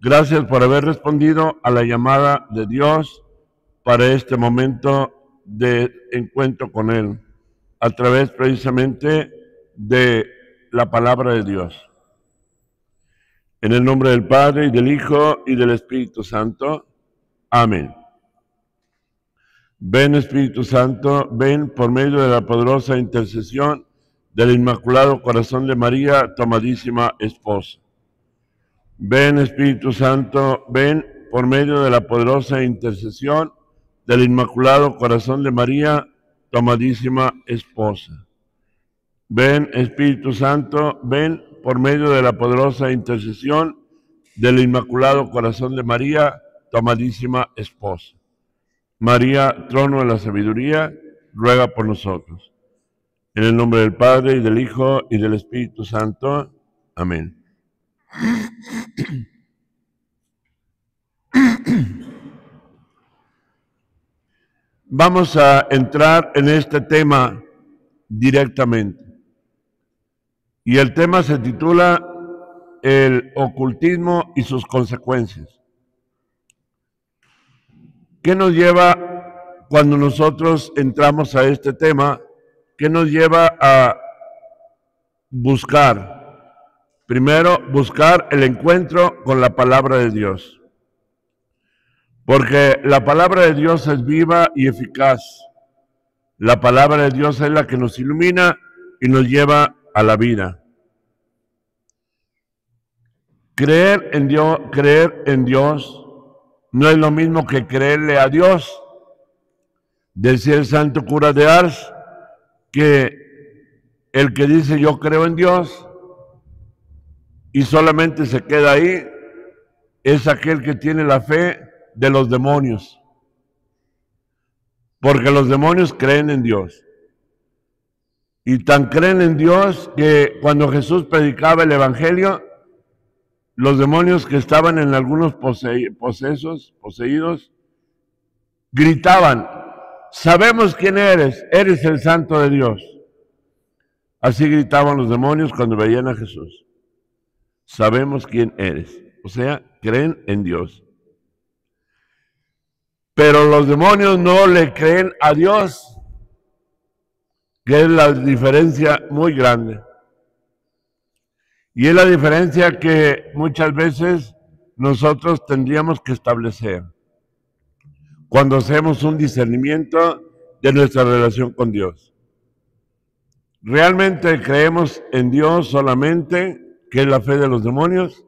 Gracias por haber respondido a la llamada de Dios para este momento de encuentro con Él, a través precisamente de la palabra de Dios. En el nombre del Padre, y del Hijo, y del Espíritu Santo. Amén. Ven, Espíritu Santo, ven por medio de la poderosa intercesión del Inmaculado Corazón de María, tu amadísima esposa. Ven, Espíritu Santo, ven por medio de la poderosa intercesión del Inmaculado Corazón de María, tu amadísima esposa. Ven, Espíritu Santo, ven por medio de la poderosa intercesión del Inmaculado Corazón de María, tu amadísima esposa. María, trono de la sabiduría, ruega por nosotros. En el nombre del Padre, y del Hijo, y del Espíritu Santo. Amén. Vamos a entrar en este tema directamente. Y el tema se titula El ocultismo y sus consecuencias. ¿Qué nos lleva cuando nosotros entramos a este tema? ¿Qué nos lleva a buscar? Primero, buscar el encuentro con la palabra de Dios. Porque la palabra de Dios es viva y eficaz. La palabra de Dios es la que nos ilumina y nos lleva a la vida. Creer en Dios no es lo mismo que creerle a Dios. Decía el santo cura de Ars que el que dice yo creo en Dios y solamente se queda ahí es aquel que tiene la fe de los demonios, porque los demonios creen en Dios, y tan creen en Dios que cuando Jesús predicaba el Evangelio, los demonios que estaban en algunos poseídos, gritaban, sabemos quién eres el Santo de Dios. Así gritaban los demonios cuando veían a Jesús. Sabemos quién eres, o sea, creen en Dios. Pero los demonios no le creen a Dios, que es la diferencia muy grande. Y es la diferencia que muchas veces nosotros tendríamos que establecer cuando hacemos un discernimiento de nuestra relación con Dios. ¿Realmente creemos en Dios solamente, que es la fe de los demonios?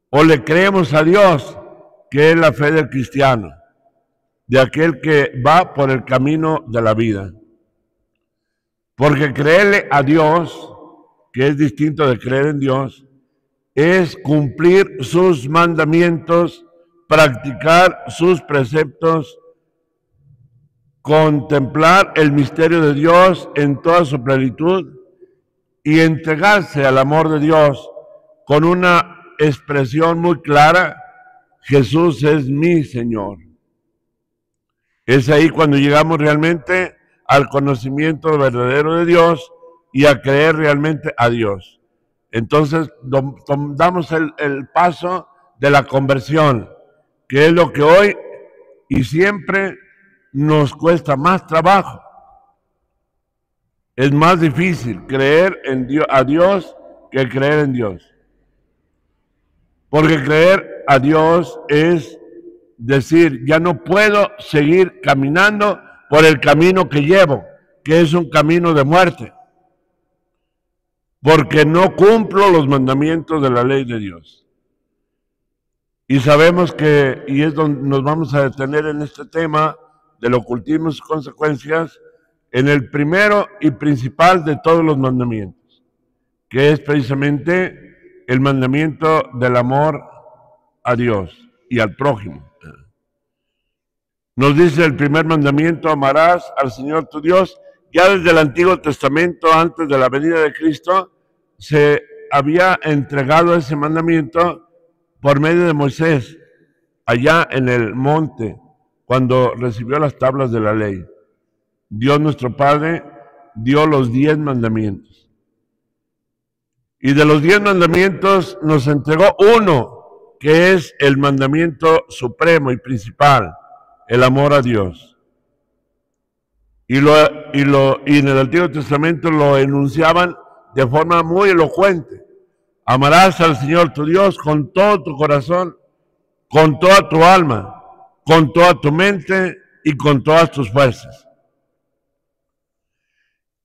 ¿O le creemos a Dios, que es la fe del cristiano, de aquel que va por el camino de la vida? Porque creerle a Dios, que es distinto de creer en Dios, es cumplir sus mandamientos, practicar sus preceptos, contemplar el misterio de Dios en toda su plenitud y entregarse al amor de Dios con una expresión muy clara: Jesús es mi Señor. Es ahí cuando llegamos realmente al conocimiento verdadero de Dios y a creer realmente a Dios. Entonces damos el paso de la conversión, que es lo que hoy y siempre nos cuesta más trabajo. Es más difícil creer en Dios, a Dios, que creer en Dios. Porque creer a Dios es decir, ya no puedo seguir caminando por el camino que llevo, que es un camino de muerte, porque no cumplo los mandamientos de la ley de Dios. Y sabemos que, y es donde nos vamos a detener en este tema del ocultismo y sus consecuencias, en el primero y principal de todos los mandamientos, que es precisamente el mandamiento del amor a Dios y al prójimo. Nos dice el primer mandamiento: amarás al Señor tu Dios. Ya desde el Antiguo Testamento, antes de la venida de Cristo, se había entregado ese mandamiento por medio de Moisés, allá en el monte, cuando recibió las tablas de la ley. Dios nuestro Padre dio los 10 mandamientos. Y de los 10 mandamientos nos entregó uno, que es el mandamiento supremo y principal, el amor a Dios. Y en el Antiguo Testamento lo enunciaban de forma muy elocuente. Amarás al Señor tu Dios con todo tu corazón, con toda tu alma, con toda tu mente y con todas tus fuerzas.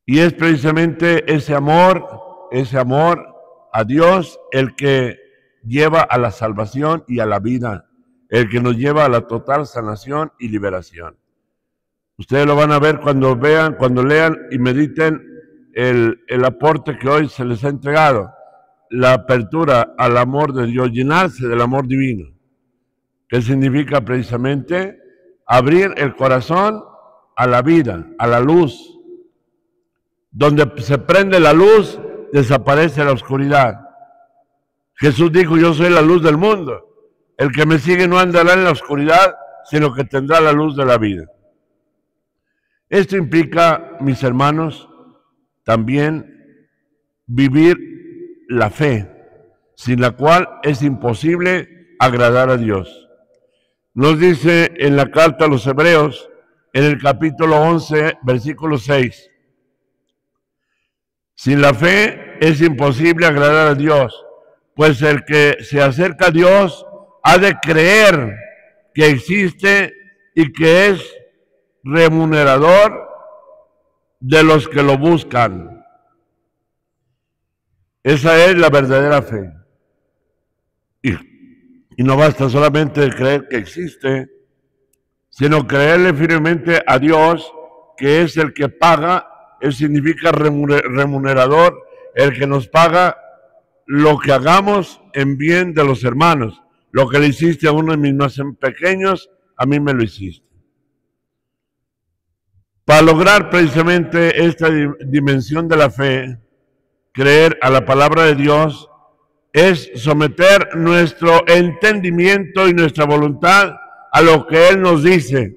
Y es precisamente ese amor a Dios el que lleva a la salvación y a la vida, el que nos lleva a la total sanación y liberación. Ustedes lo van a ver cuando vean, cuando lean y mediten el aporte que hoy se les ha entregado, la apertura al amor de Dios, llenarse del amor divino, que significa precisamente abrir el corazón a la vida, a la luz. Donde se prende la luz, desaparece la oscuridad. Jesús dijo, yo soy la luz del mundo. El que me sigue no andará en la oscuridad, sino que tendrá la luz de la vida. Esto implica, mis hermanos, también vivir la fe, sin la cual es imposible agradar a Dios. Nos dice en la carta a los Hebreos, en el capítulo 11, versículo 6, sin la fe es imposible agradar a Dios, pues el que se acerca a Dios ha de creer que existe y que es remunerador de los que lo buscan. Esa es la verdadera fe. Y no basta solamente creer que existe, sino creerle firmemente a Dios, que es el que paga. Él significa remunerador, el que nos paga lo que hagamos en bien de los hermanos. Lo que le hiciste a uno de mis más pequeños, a mí me lo hiciste. Para lograr precisamente esta dimensión de la fe, creer a la palabra de Dios, es someter nuestro entendimiento y nuestra voluntad a lo que Él nos dice.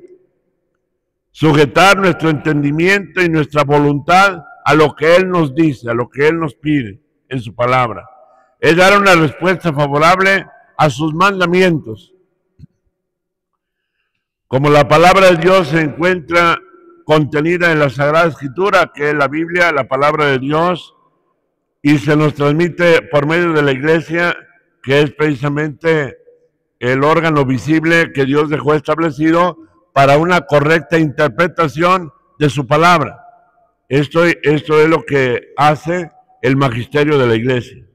Sujetar nuestro entendimiento y nuestra voluntad a lo que Él nos dice, a lo que Él nos pide en su palabra. Es dar una respuesta favorable a sus mandamientos. Como la palabra de Dios se encuentra contenida en la Sagrada Escritura, que es la Biblia, la palabra de Dios, y se nos transmite por medio de la Iglesia, que es precisamente el órgano visible que Dios dejó establecido para una correcta interpretación de su palabra. Esto es lo que hace el magisterio de la Iglesia.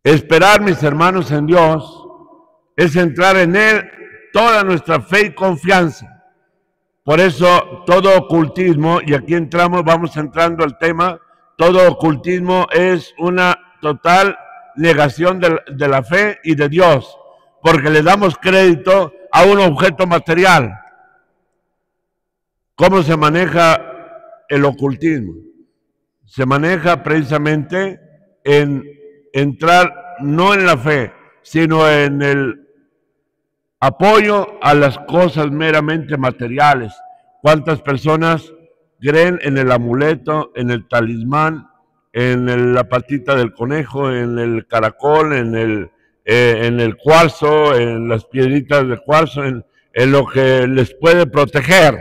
Esperar, mis hermanos, en Dios es entrar en Él toda nuestra fe y confianza. Por eso todo ocultismo, y aquí vamos entrando al tema, todo ocultismo es una total negación de la fe y de Dios, porque le damos crédito a un objeto material. ¿Cómo se maneja el ocultismo? Se maneja precisamente en entrar no en la fe, sino en el apoyo a las cosas meramente materiales. ¿Cuántas personas creen en el amuleto, en el talismán, en la patita del conejo, en el caracol, en el cuarzo, en las piedritas de cuarzo, en lo que les puede proteger?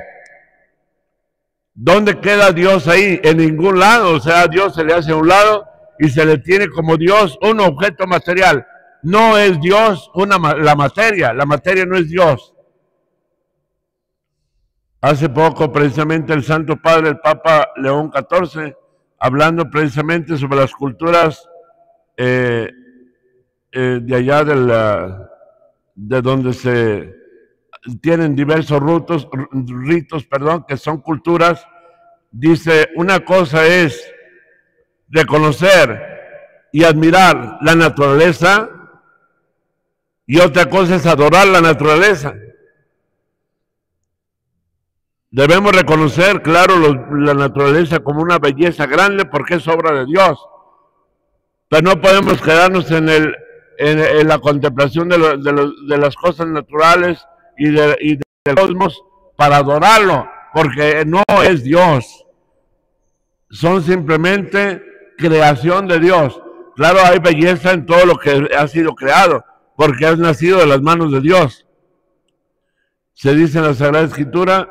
¿Dónde queda Dios ahí? En ningún lado. O sea, a Dios se le hace a un lado y se le tiene como Dios un objeto material. No es Dios la materia no es Dios. Hace poco, precisamente, el Santo Padre, el Papa León XIV, hablando precisamente sobre las culturas de allá de donde se tienen diversos ritos, que son culturas, dice, una cosa es reconocer y admirar la naturaleza y otra cosa es adorar la naturaleza. Debemos reconocer, claro, la naturaleza como una belleza grande porque es obra de Dios, pero no podemos quedarnos en la contemplación de las cosas naturales y del cosmos para adorarlo, porque no es Dios. Son simplemente creación de Dios, Claro, hay belleza en todo lo que ha sido creado, porque has nacido de las manos de Dios. Se dice en la Sagrada Escritura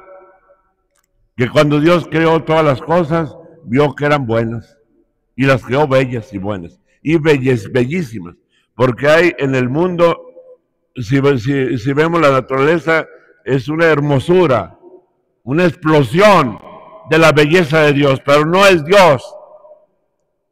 que cuando Dios creó todas las cosas, vio que eran buenas, y las creó bellas y buenas, y bellísimas, porque hay en el mundo, si vemos la naturaleza, es una hermosura, una explosión de la belleza de Dios, pero no es Dios.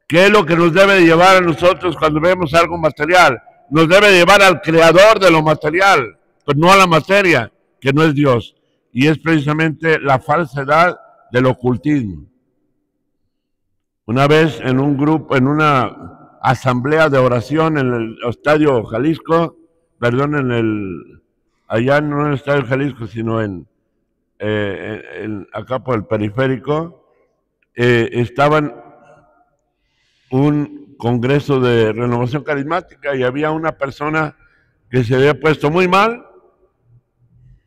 ¿Qué es lo que nos debe de llevar a nosotros cuando vemos algo material? Nos debe llevar al creador de lo material, pero no a la materia, que no es Dios. Y es precisamente la falsedad del ocultismo. Una vez en un grupo, en una asamblea de oración en el Estadio Jalisco, perdón, allá no en el Estadio Jalisco, sino acá por el periférico, estaban un congreso de renovación carismática y había una persona que se había puesto muy mal,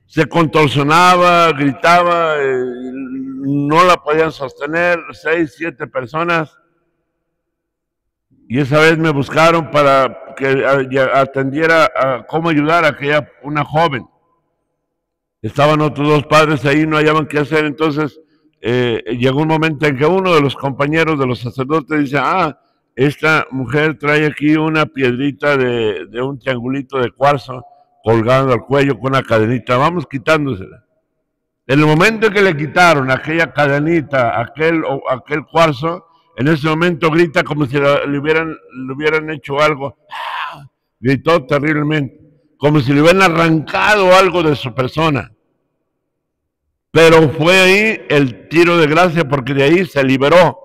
se contorsionaba, gritaba, no la podían sostener, 6, 7 personas, y esa vez me buscaron para que atendiera a cómo ayudar a una joven. Estaban otros 2 padres ahí, no hallaban qué hacer, entonces llegó un momento en que uno de los compañeros de los sacerdotes dice, esta mujer trae aquí una piedrita de un triangulito de cuarzo colgando al cuello con una cadenita, vamos quitándosela. En el momento en que le quitaron aquella cadenita, aquel cuarzo, en ese momento grita como si le hubieran hecho algo, gritó terriblemente, como si le hubieran arrancado algo de su persona. Pero fue ahí el tiro de gracia, porque de ahí se liberó,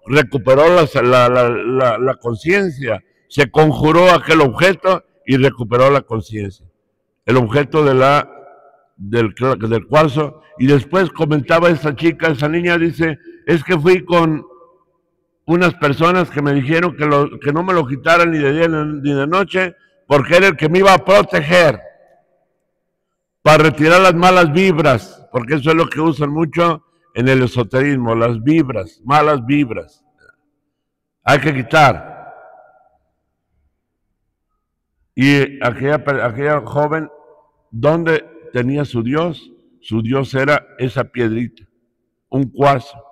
recuperó la conciencia, se conjuró aquel objeto y recuperó la conciencia, el objeto del cuarzo. Y después comentaba esa chica, esa niña, dice, es que fui con unas personas que me dijeron que no me lo quitaran ni de día ni de noche, porque era el que me iba a proteger, para retirar las malas vibras, porque eso es lo que usan mucho en el esoterismo, las vibras, malas vibras. Hay que quitar. Y aquella joven, ¿dónde tenía su Dios? Su Dios era esa piedrita, un cuarzo,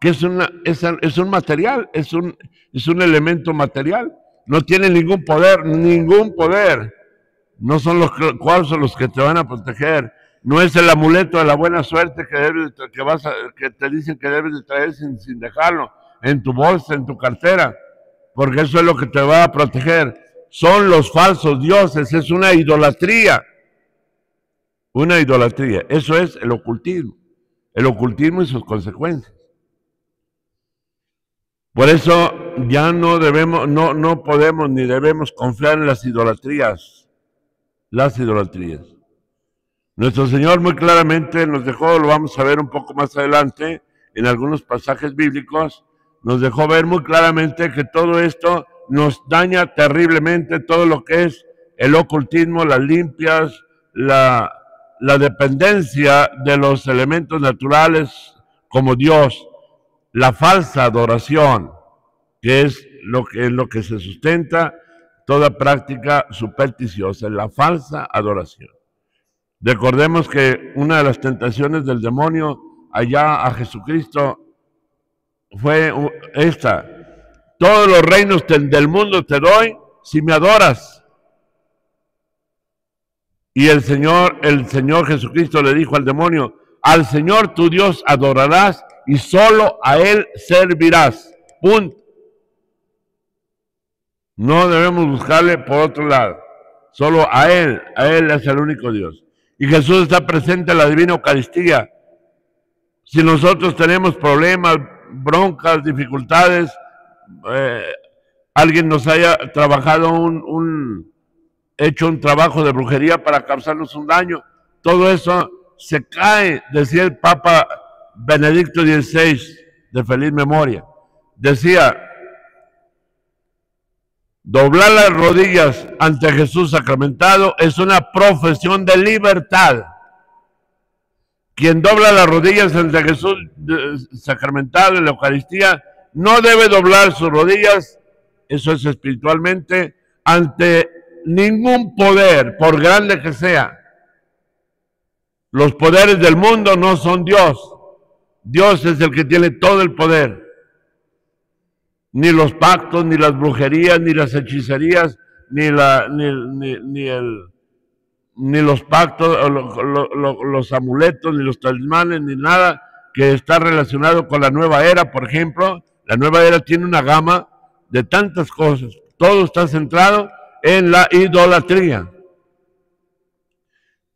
que es un material, es un elemento material. No tiene ningún poder, ningún poder. No son los cuarzos los que te van a proteger. No es el amuleto de la buena suerte que te dicen que debes de traer sin dejarlo en tu bolsa, en tu cartera, porque eso es lo que te va a proteger. Son los falsos dioses, es una idolatría. Una idolatría. Eso es el ocultismo. El ocultismo y sus consecuencias. Por eso ya no podemos ni debemos confiar en las idolatrías. Las idolatrías. Nuestro Señor muy claramente nos dejó, lo vamos a ver un poco más adelante, en algunos pasajes bíblicos, nos dejó ver muy claramente que todo esto nos daña terriblemente, todo lo que es el ocultismo, las limpias, la dependencia de los elementos naturales como Dios, la falsa adoración, que es lo que se sustenta toda práctica supersticiosa, la falsa adoración. Recordemos que una de las tentaciones del demonio allá a Jesucristo fue esta: todos los reinos del mundo te doy si me adoras. Y el Señor Jesucristo le dijo al demonio: al Señor tu Dios adorarás y solo a Él servirás. Punto. No debemos buscarle por otro lado. Solo a Él es el único Dios. Y Jesús está presente en la Divina Eucaristía. Si nosotros tenemos problemas, broncas, dificultades, alguien nos haya trabajado hecho un trabajo de brujería para causarnos un daño, todo eso se cae, decía el Papa Benedicto XVI, de feliz memoria. Decía: doblar las rodillas ante Jesús sacramentado es una profesión de libertad. Quien dobla las rodillas ante Jesús sacramentado en la Eucaristía no debe doblar sus rodillas eso es espiritualmente, ante ningún poder, por grande que sea. Los poderes del mundo no son Dios. Dios es el que tiene todo el poder. Ni los pactos, ni las brujerías, ni las hechicerías, ni los pactos, los amuletos, ni los talismanes, ni nada que está relacionado con la nueva era, por ejemplo. La nueva era tiene una gama de tantas cosas. Todo está centrado en la idolatría.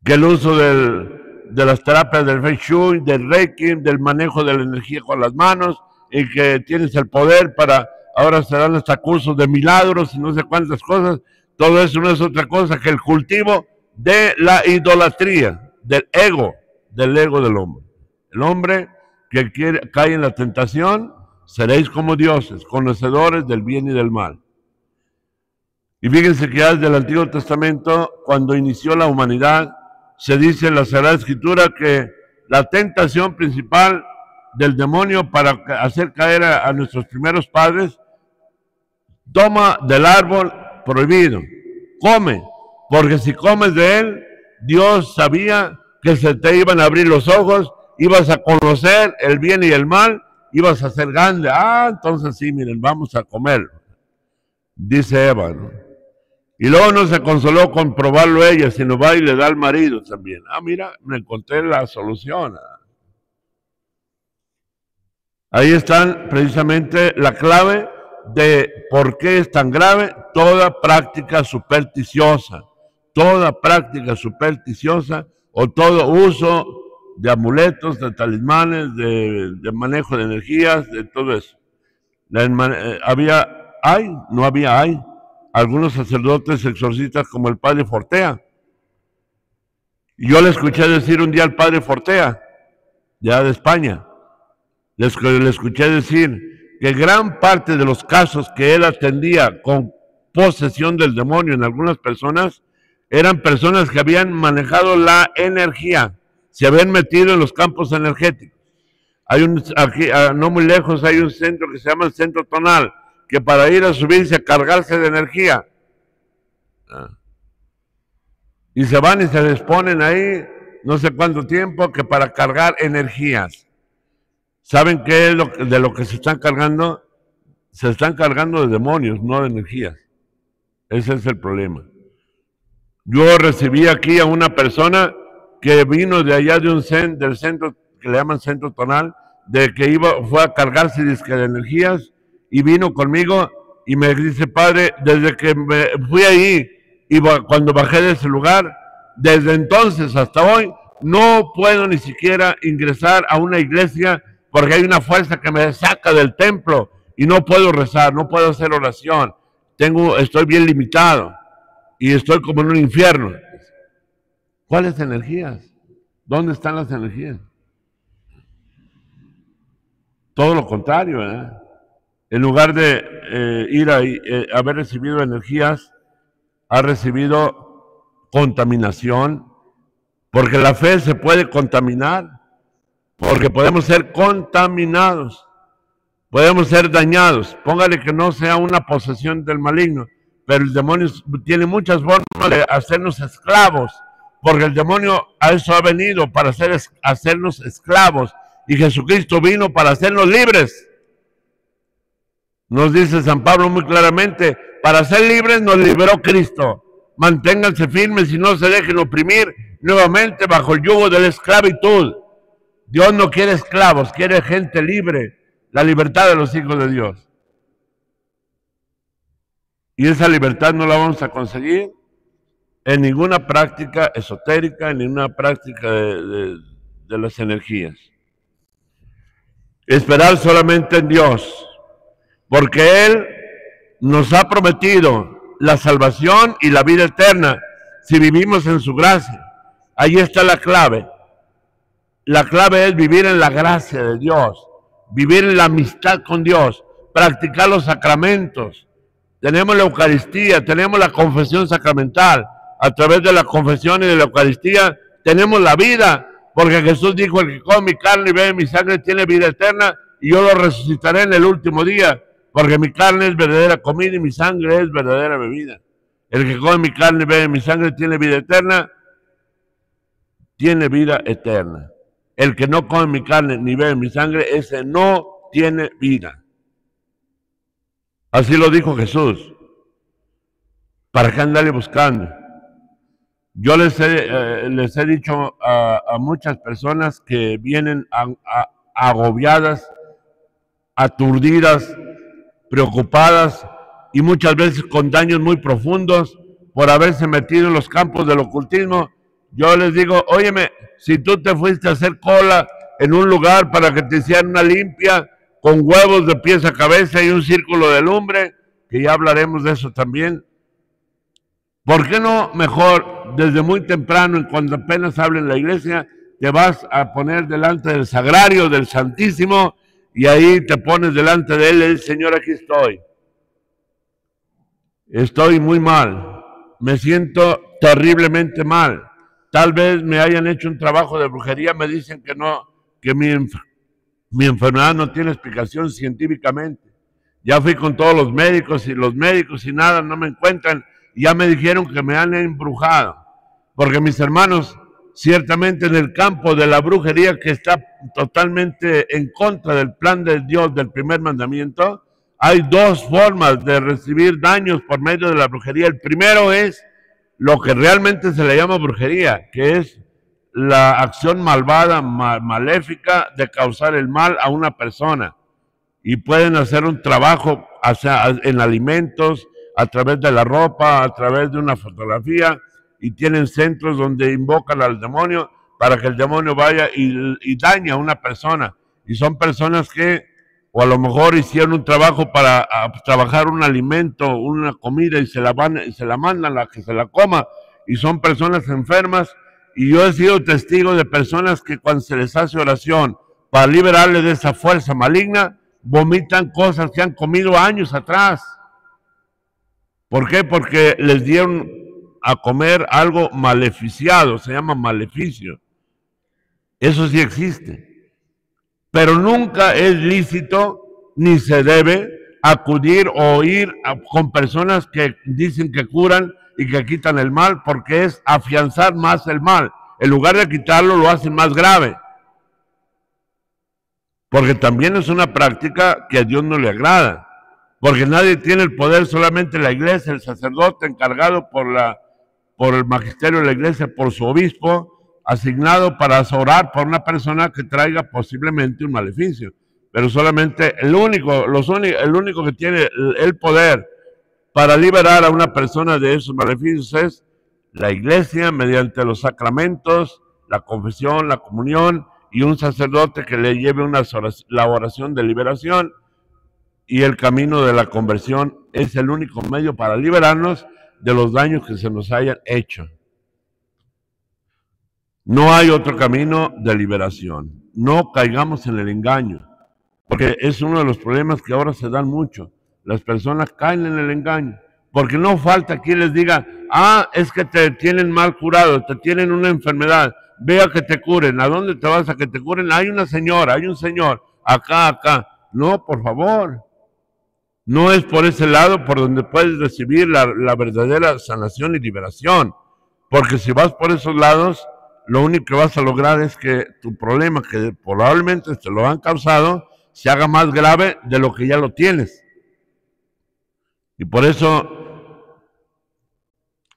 Que el uso de las terapias del Feng Shui, del Reiki, del manejo de la energía con las manos, y que tienes el poder para, ahora se dan hasta cursos de milagros y no sé cuántas cosas. Todo eso no es otra cosa que el cultivo de la idolatría, del ego del hombre. El hombre que cae en la tentación, seréis como dioses, conocedores del bien y del mal. Y fíjense que ya desde el Antiguo Testamento, cuando inició la humanidad, se dice en la Sagrada Escritura que la tentación principal del demonio para hacer caer a nuestros primeros padres: toma del árbol prohibido, come, porque si comes de él, Dios sabía que se te iban a abrir los ojos, ibas a conocer el bien y el mal, ibas a ser grande. Entonces sí, miren, vamos a comer, dice Eva, ¿no? Y luego no se consoló con probarlo ella, sino va y le da al marido también. Mira, me encontré la solución. Ahí está precisamente la clave de por qué es tan grave toda práctica supersticiosa. Toda práctica supersticiosa o todo uso de amuletos, de talismanes, de manejo de energías, de todo eso. Hay algunos sacerdotes exorcistas como el padre Fortea. Yo le escuché decir un día al padre Fortea, ya de España, le escuché decir que gran parte de los casos que él atendía con posesión del demonio en algunas personas, eran personas que habían manejado la energía, se habían metido en los campos energéticos. Aquí, no muy lejos, hay un centro que se llama el Centro Tonal, que para ir a subirse a cargarse de energía, y se van y se les ponen ahí no sé cuánto tiempo que para cargar energías. ¿Saben qué es de lo que se están cargando? Se están cargando de demonios, no de energías. Ese es el problema. Yo recibí aquí a una persona que vino de allá del centro que le llaman Centro Tonal, de que fue a cargarse de energías, y vino conmigo y me dice: padre, desde que me fui ahí y cuando bajé de ese lugar, desde entonces hasta hoy, no puedo ni siquiera ingresar a una iglesia porque hay una fuerza que me saca del templo y no puedo rezar, no puedo hacer oración, estoy bien limitado y estoy como en un infierno. ¿Cuáles energías? ¿Dónde están las energías? Todo lo contrario, ¿verdad? En lugar de ir a haber recibido energías, ha recibido contaminación, porque la fe se puede contaminar, porque podemos ser contaminados, podemos ser dañados. Póngale que no sea una posesión del maligno, pero el demonio tiene muchas formas de hacernos esclavos, porque el demonio a eso ha venido, para hacernos esclavos, y Jesucristo vino para hacernos libres. Nos dice San Pablo muy claramente: para ser libres nos liberó Cristo. Manténganse firmes y no se dejen oprimir nuevamente bajo el yugo de la esclavitud. Dios no quiere esclavos, quiere gente libre, la libertad de los hijos de Dios. Y esa libertad no la vamos a conseguir en ninguna práctica esotérica, en ninguna práctica de las energías. Esperar solamente en Dios, porque Él nos ha prometido la salvación y la vida eterna si vivimos en su gracia. Ahí está la clave. La clave es vivir en la gracia de Dios, vivir en la amistad con Dios, practicar los sacramentos. Tenemos la Eucaristía, tenemos la confesión sacramental. A través de la confesión y de la Eucaristía tenemos la vida, porque Jesús dijo: el que come mi carne y bebe mi sangre tiene vida eterna, y yo lo resucitaré en el último día. porque mi carne es verdadera comida y mi sangre es verdadera bebida. El que come mi carne y bebe mi sangre tiene vida eterna, tiene vida eterna. El que no come mi carne ni bebe mi sangre, ese no tiene vida. Así lo dijo Jesús. ¿Para qué andarle buscando? Yo les he dicho a muchas personas que vienen agobiadas, aturdidas, preocupadas y muchas veces con daños muy profundos por haberse metido en los campos del ocultismo. Yo les digo, óyeme, si tú te fuiste a hacer cola en un lugar para que te hicieran una limpia con huevos de pies a cabeza y un círculo de lumbre, que ya hablaremos de eso también, ¿por qué no mejor desde muy temprano, cuando apenas hable en la iglesia, te vas a poner delante del sagrario, del Santísimo, y ahí te pones delante de él, el Señor, aquí estoy. Estoy muy mal, me siento terriblemente mal. Tal vez me hayan hecho un trabajo de brujería, me dicen que no, que mi enfermedad no tiene explicación científicamente. Ya fui con todos los médicos y nada, no me encuentran. Ya me dijeron que me han embrujado, porque mis hermanos, ciertamente en el campo de la brujería, que está totalmente en contra del plan de Dios del primer mandamiento, hay dos formas de recibir daños por medio de la brujería. El primero es lo que realmente se le llama brujería, que es la acción malvada, maléfica de causar el mal a una persona. Y pueden hacer un trabajo en alimentos, a través de la ropa, a través de una fotografía, y tienen centros donde invocan al demonio para que el demonio vaya y dañe a una persona. Y son personas que, o a lo mejor hicieron un trabajo para trabajar un alimento, una comida, y se la mandan a que se la coma, y son personas enfermas. Y yo he sido testigo de personas que cuando se les hace oración para liberarles de esa fuerza maligna, vomitan cosas que han comido años atrás. ¿Por qué? Porque les dieron a comer algo maleficiado, se llama maleficio. Eso sí existe. Pero nunca es lícito ni se debe acudir o ir con personas que dicen que curan y que quitan el mal, porque es afianzar más el mal. En lugar de quitarlo, lo hacen más grave. Porque también es una práctica que a Dios no le agrada. Porque nadie tiene el poder, solamente la iglesia, el sacerdote encargado por el magisterio de la iglesia, por su obispo, asignado para orar por una persona que traiga posiblemente un maleficio. Pero solamente el único que tiene el poder para liberar a una persona de esos maleficios es la iglesia, mediante los sacramentos, la confesión, la comunión, y un sacerdote que le lleve la oración de liberación. Y el camino de la conversión es el único medio para liberarnos de los daños que se nos hayan hecho. No hay otro camino de liberación. No caigamos en el engaño, porque es uno de los problemas que ahora se dan mucho. Las personas caen en el engaño, porque no falta quien les diga, es que te tienen mal curado, te tienen una enfermedad, ve a que te curen. ¿A dónde te vas a que te curen? Hay una señora, hay un señor, acá. No, por favor. No es por ese lado por donde puedes recibir la verdadera sanación y liberación. Porque si vas por esos lados, lo único que vas a lograr es que tu problema, que probablemente te lo han causado, se haga más grave de lo que ya lo tienes. Y por eso,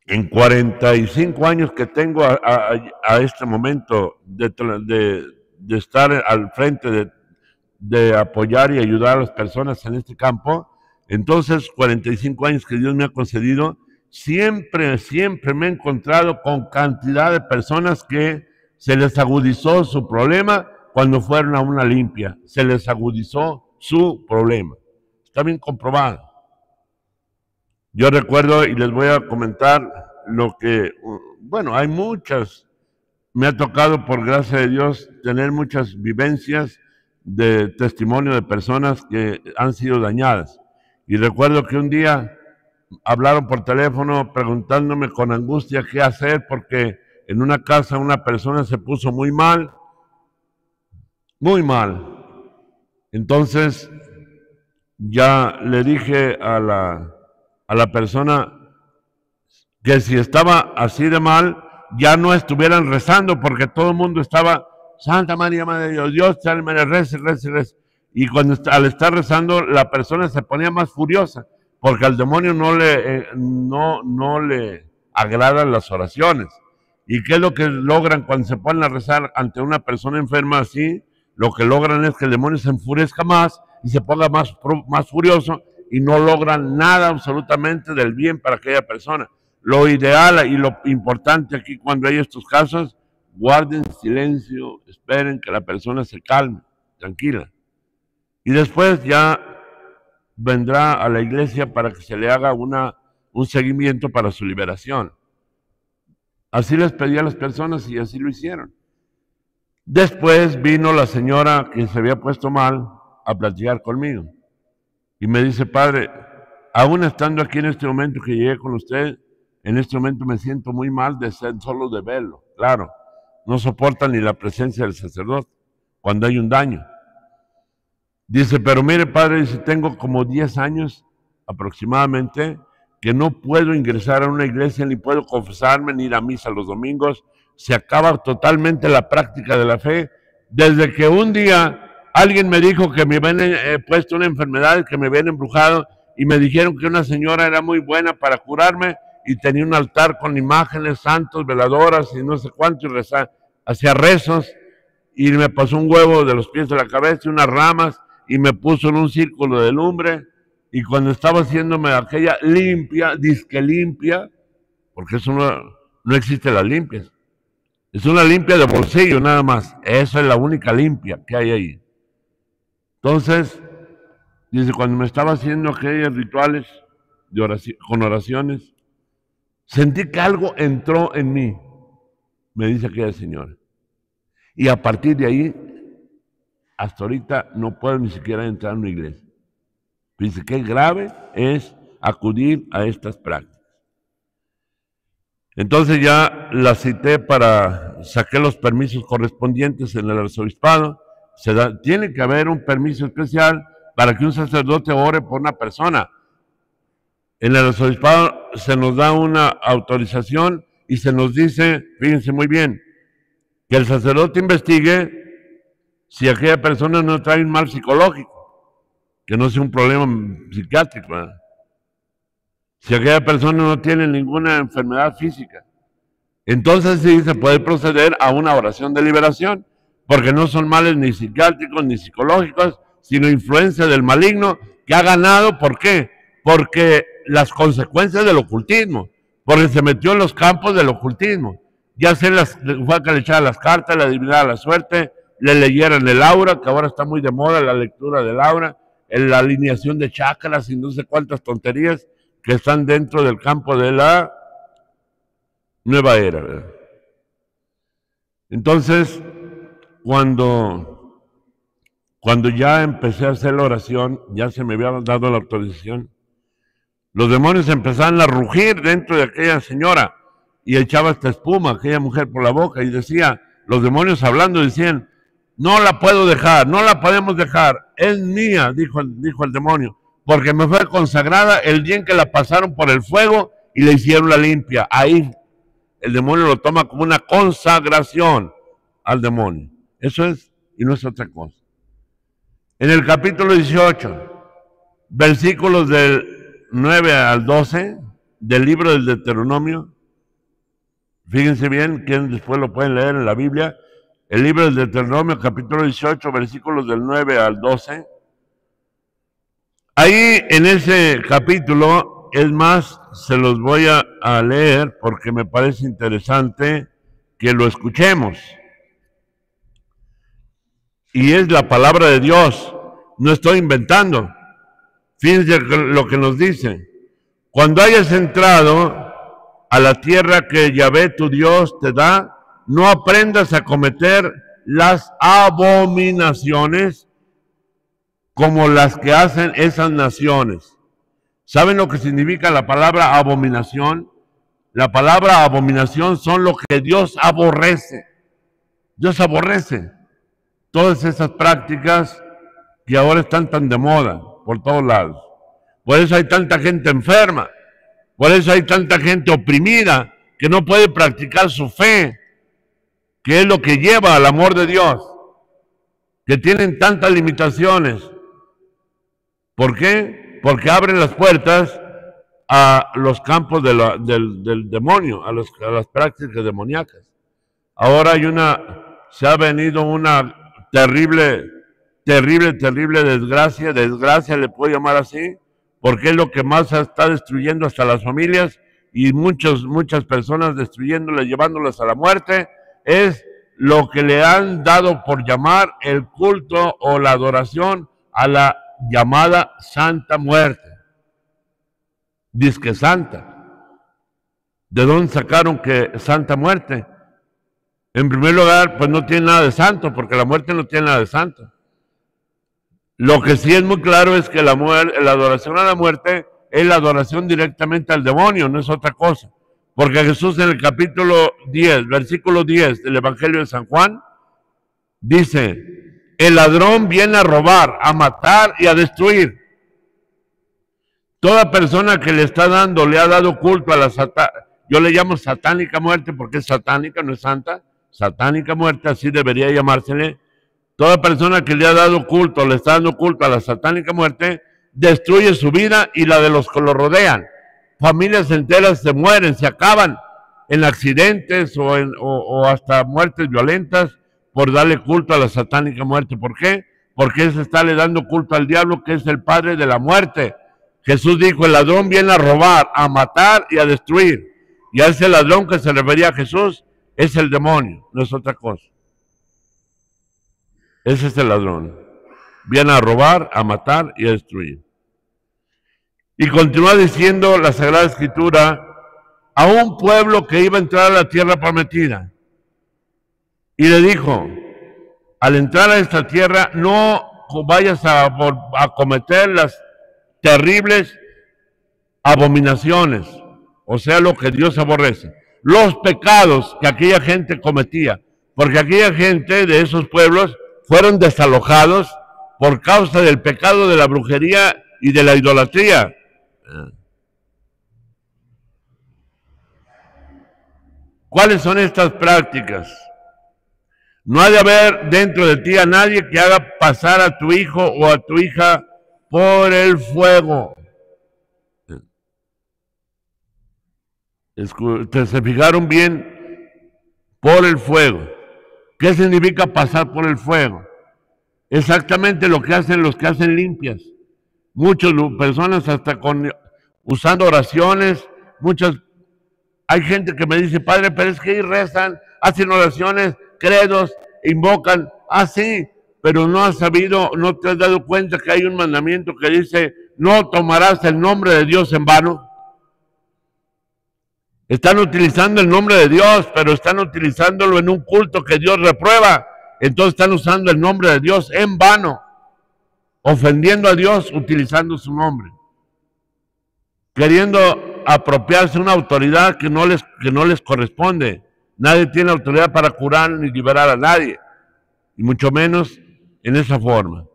en 45 años que tengo a este momento de estar al frente, de apoyar y ayudar a las personas en este campo, entonces 45 años que Dios me ha concedido, siempre me he encontrado con cantidad de personas que se les agudizó su problema cuando fueron a una limpia. Se les agudizó su problema. Está bien comprobado. Yo recuerdo, y les voy a comentar lo que, hay muchas, me ha tocado por gracia de Dios tener muchas vivencias de testimonio de personas que han sido dañadas. Y recuerdo que un día hablaron por teléfono preguntándome con angustia qué hacer, porque en una casa una persona se puso muy mal. Entonces ya le dije a la persona que si estaba así de mal, ya no estuvieran rezando, porque todo el mundo estaba, Santa María, Madre de Dios, Dios, salve, reza, reza, reza. Y cuando al estar rezando, la persona se ponía más furiosa, porque al demonio no le agradan las oraciones. ¿Y qué es lo que logran cuando se ponen a rezar ante una persona enferma así? Lo que logran es que el demonio se enfurezca más y se ponga más furioso y no logran nada absolutamente del bien para aquella persona. Lo ideal y lo importante aquí cuando hay estos casos, guarden silencio, esperen que la persona se calme, tranquila. Y después ya vendrá a la iglesia para que se le haga un seguimiento para su liberación. Así les pedí a las personas y así lo hicieron. Después vino la señora que se había puesto mal a platicar conmigo. Y me dice, padre, aún estando aquí en este momento que llegué con usted, en este momento me siento muy mal de ser solo de verlo. Claro, no soporta ni la presencia del sacerdote cuando hay un daño. Dice, pero mire, padre, dice, tengo como 10 años aproximadamente que no puedo ingresar a una iglesia, ni puedo confesarme, ni ir a misa los domingos. Se acaba totalmente la práctica de la fe. Desde que un día alguien me dijo que me habían puesto una enfermedad, que me habían embrujado, y me dijeron que una señora era muy buena para curarme, y tenía un altar con imágenes, santos, veladoras, y no sé cuánto, y hacía rezos, y me pasó un huevo de los pies de la cabeza y unas ramas, y me puso en un círculo de lumbre, y cuando estaba haciéndome aquella limpia, disque limpia, porque eso no existe las limpias, es una limpia de bolsillo nada más, esa es la única limpia que hay ahí. Entonces, dice, cuando me estaba haciendo aquellos rituales de oración, con oraciones, sentí que algo entró en mí, me dice aquella señora, y a partir de ahí, hasta ahorita no puedo ni siquiera entrar en una iglesia. Dice, qué grave es acudir a estas prácticas. Entonces ya la cité saqué los permisos correspondientes en el arzobispado. Tiene que haber un permiso especial para que un sacerdote ore por una persona. En el arzobispado se nos da una autorización y se nos dice, fíjense muy bien, que el sacerdote investigue si aquella persona no trae un mal psicológico, que no sea un problema psiquiátrico, ¿verdad? Si aquella persona no tiene ninguna enfermedad física, entonces sí se puede proceder a una oración de liberación, porque no son males ni psiquiátricos ni psicológicos, sino influencia del maligno que ha ganado. ¿Por qué? Porque las consecuencias del ocultismo, porque se metió en los campos del ocultismo, ya fue que le echara las cartas, le adivinara la suerte, le leyeran el aura, que ahora está muy de moda la lectura del aura, la alineación de chakras y no sé cuántas tonterías que están dentro del campo de la nueva era, ¿verdad? Entonces, cuando ya empecé a hacer la oración, ya se me había dado la autorización, los demonios empezaron a rugir dentro de aquella señora y echaba esta espuma, aquella mujer, por la boca, y decía, los demonios hablando decían, no la puedo dejar, no la podemos dejar, es mía, dijo el demonio, porque me fue consagrada el día en que la pasaron por el fuego y le hicieron la limpia. Ahí el demonio lo toma como una consagración al demonio. Eso es, y no es otra cosa. En el capítulo 18, versículos del 9 al 12 del libro del Deuteronomio, fíjense bien, que después lo pueden leer en la Biblia, el libro del Deuteronomio, capítulo 18, versículos del 9 al 12. Ahí en ese capítulo, es más, se los voy a leer porque me parece interesante que lo escuchemos. Y es la palabra de Dios, no estoy inventando. Fíjense lo que nos dice. Cuando hayas entrado a la tierra que Yahvé tu Dios te da, no aprendas a cometer las abominaciones como las que hacen esas naciones. ¿Saben lo que significa la palabra abominación? La palabra abominación son lo que Dios aborrece. Dios aborrece todas esas prácticas que ahora están tan de moda. por todos lados. Por eso hay tanta gente enferma, por eso hay tanta gente oprimida que no puede practicar su fe, que es lo que lleva al amor de Dios, que tienen tantas limitaciones. ¿Por qué? Porque abren las puertas a los campos del demonio, a las prácticas demoníacas. Ahora se ha venido una terrible desgracia le puedo llamar así, porque es lo que más está destruyendo hasta las familias y muchas personas destruyéndolas, llevándolas a la muerte, es lo que le han dado por llamar el culto o la adoración a la llamada Santa Muerte. Dizque santa. ¿De dónde sacaron que Santa Muerte? En primer lugar, pues no tiene nada de santo, porque la muerte no tiene nada de santo. Lo que sí es muy claro es que la adoración a la muerte es la adoración directamente al demonio, no es otra cosa. Porque Jesús en el capítulo 10, versículo 10 del Evangelio de San Juan, dice, el ladrón viene a robar, a matar y a destruir. Toda persona que le ha dado culto a yo le llamo satánica muerte porque es satánica, no es santa, satánica muerte, así debería llamársele. Toda persona que le ha dado culto, le está dando culto a la satánica muerte, destruye su vida y la de los que lo rodean. Familias enteras se mueren, se acaban en accidentes o hasta muertes violentas por darle culto a la satánica muerte. ¿Por qué? Porque se está le dando culto al diablo, que es el padre de la muerte. Jesús dijo, el ladrón viene a robar, a matar y a destruir. Y a ese ladrón que se refería a Jesús es el demonio, no es otra cosa. Ese es el ladrón. Viene a robar, a matar y a destruir. Y continúa diciendo la Sagrada Escritura a un pueblo que iba a entrar a la tierra prometida. Y le dijo, al entrar a esta tierra no vayas a cometer las terribles abominaciones, o sea, lo que Dios aborrece. Los pecados que aquella gente cometía, porque aquella gente de esos pueblos fueron desalojados por causa del pecado de la brujería y de la idolatría. ¿Cuáles son estas prácticas? No ha de haber dentro de ti a nadie que haga pasar a tu hijo o a tu hija por el fuego. ¿Se fijaron bien? Por el fuego. ¿Qué significa pasar por el fuego? Exactamente lo que hacen los que hacen limpias. Muchas personas hasta usando oraciones, hay gente que me dice, padre, pero es que ahí rezan, hacen oraciones, credos, invocan, sí, pero no has sabido, no te has dado cuenta que hay un mandamiento que dice, no tomarás el nombre de Dios en vano. Están utilizando el nombre de Dios, pero están utilizándolo en un culto que Dios reprueba. Entonces están usando el nombre de Dios en vano, ofendiendo a Dios utilizando su nombre, queriendo apropiarse una autoridad que no les corresponde. Nadie tiene autoridad para curar ni liberar a nadie, y mucho menos en esa forma.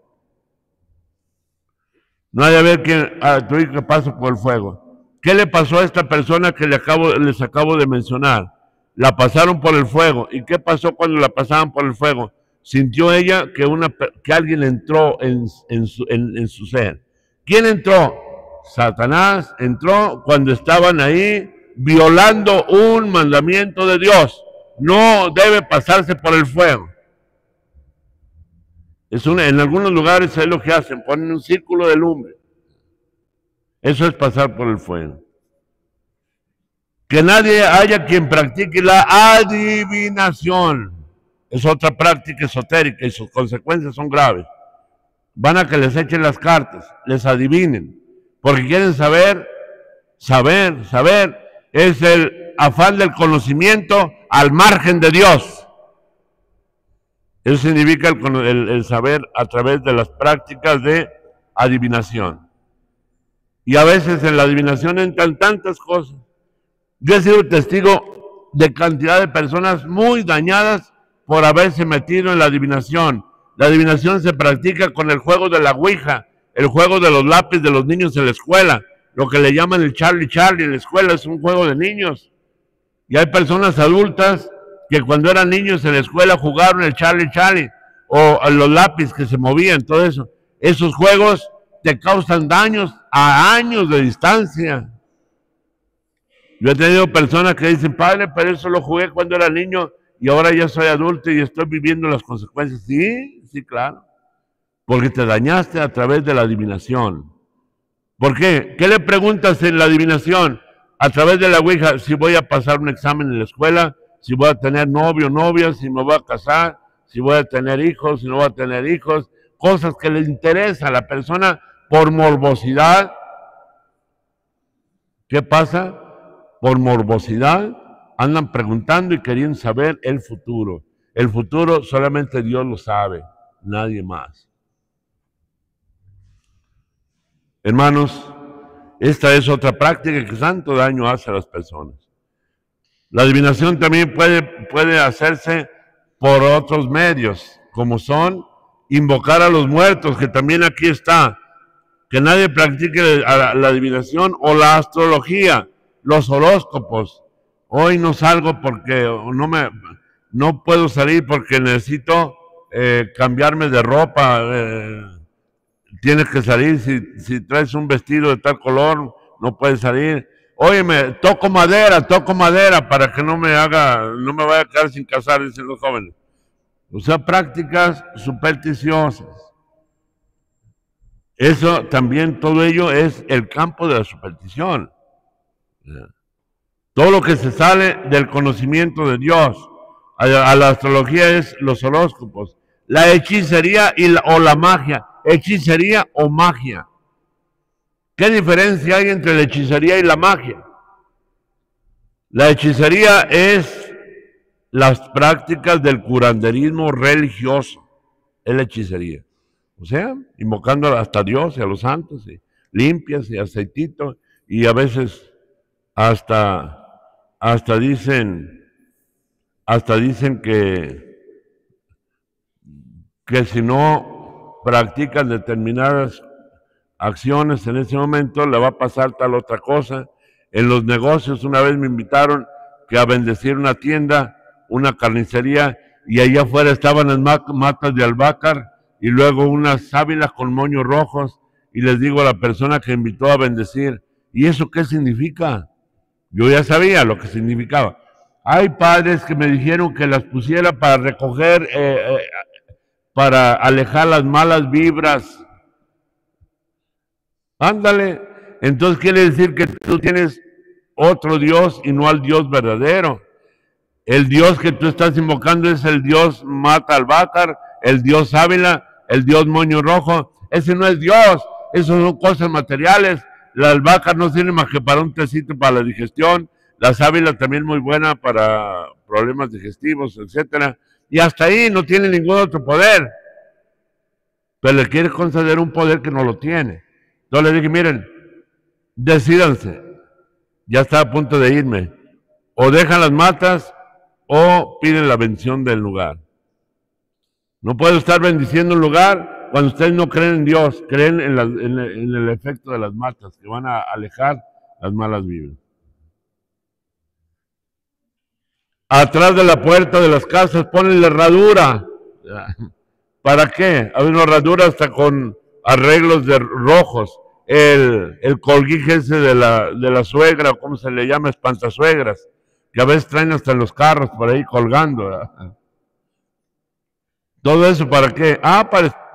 No hay a ver a tu hijo que pase por el fuego. ¿Qué le pasó a esta persona que les acabo de mencionar? La pasaron por el fuego. ¿Y qué pasó cuando la pasaban por el fuego? Sintió ella que alguien entró en su ser. ¿Quién entró? Satanás entró cuando estaban ahí violando un mandamiento de Dios. No debe pasarse por el fuego. En algunos lugares es lo que hacen, ponen un círculo de lumbre. Eso es pasar por el fuego. Que nadie haya quien practique la adivinación. Es otra práctica esotérica y sus consecuencias son graves. Van a que les echen las cartas, les adivinen, porque quieren saber. Es el afán del conocimiento al margen de Dios. Eso significa el saber a través de las prácticas de adivinación. Y a veces en la adivinación entran tantas cosas. Yo he sido testigo de cantidad de personas muy dañadas por haberse metido en la adivinación. La adivinación se practica con el juego de la ouija. el juego de los lápices de los niños en la escuela, lo que le llaman el Charlie Charlie en la escuela, es un juego de niños. Y hay personas adultas que cuando eran niños en la escuela jugaron el Charlie Charlie, o los lápices que se movían, todo eso. Esos juegos te causan daños a años de distancia. Yo he tenido personas que dicen, padre, pero eso lo jugué cuando era niño y ahora ya soy adulto y estoy viviendo las consecuencias. Sí, sí, claro. Porque te dañaste a través de la adivinación. ¿Por qué? ¿Qué le preguntas en la adivinación? A través de la ouija, si voy a pasar un examen en la escuela, si voy a tener novio, novia, si me voy a casar, si voy a tener hijos, si no voy a tener hijos, cosas que le interesan a la persona por morbosidad. ¿Qué pasa? Por morbosidad andan preguntando y queriendo saber el futuro. El futuro solamente Dios lo sabe, nadie más. Hermanos, esta es otra práctica que tanto daño hace a las personas. La adivinación también puede hacerse por otros medios, como son invocar a los muertos, que también aquí está. Que nadie practique la adivinación o la astrología, los horóscopos. Hoy no salgo porque no puedo salir porque necesito cambiarme de ropa. Tienes que salir, si traes un vestido de tal color, no puedes salir. Óyeme, toco madera para que no me vaya a quedar sin casar, dicen los jóvenes. O sea, prácticas supersticiosas. Eso también, todo ello es el campo de la superstición. Todo lo que se sale del conocimiento de Dios a la astrología es los horóscopos, la hechicería o la magia, hechicería o magia. ¿Qué diferencia hay entre la hechicería y la magia? La hechicería es las prácticas del curanderismo religioso, es la hechicería. O sea, invocando hasta Dios y a los santos, y limpias y aceitito, y a veces hasta dicen que si no practican determinadas acciones en ese momento, le va a pasar tal otra cosa. En los negocios, una vez me invitaron a bendecir una tienda, una carnicería, y allá afuera estaban las matas de albácar, y luego unas sábilas con moños rojos, y les digo a la persona que invitó a bendecir, ¿y eso qué significa? Yo ya sabía lo que significaba. Hay padres que me dijeron que las pusiera para recoger, para alejar las malas vibras. Ándale, entonces quiere decir que tú tienes otro Dios y no al Dios verdadero. El Dios que tú estás invocando es el Dios Mata Albácar, el Dios Ávila, el Dios Moño Rojo. Ese no es Dios, esos son cosas materiales. La albahaca no sirve más que para un tecito para la digestión. La sábila también muy buena para problemas digestivos, etcétera. Y hasta ahí no tiene ningún otro poder. Pero le quiere conceder un poder que no lo tiene. Entonces le dije, miren, decídanse. Ya está a punto de irme. O dejan las matas o piden la bendición del lugar. No puedo estar bendiciendo un lugar cuando ustedes no creen en Dios, creen en el efecto de las matas, que van a alejar las malas vibras. Atrás de la puerta de las casas ponen la herradura. ¿Para qué? Hay una herradura hasta con arreglos de rojos. El colguije ese de la suegra, ¿cómo se le llama? Espantasuegras, que a veces traen hasta en los carros por ahí colgando. ¿Todo eso para qué?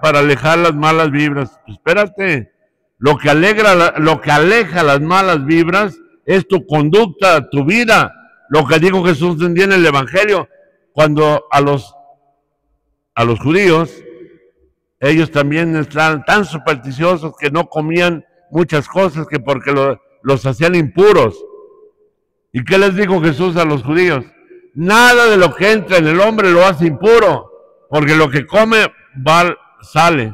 Para alejar las malas vibras. Espérate, lo que aleja las malas vibras es tu conducta, tu vida. Lo que dijo Jesús un día en el Evangelio, cuando a los judíos, ellos también estaban tan supersticiosos que no comían muchas cosas que porque los hacían impuros. ¿Y qué les dijo Jesús a los judíos? Nada de lo que entra en el hombre lo hace impuro, porque lo que come sale,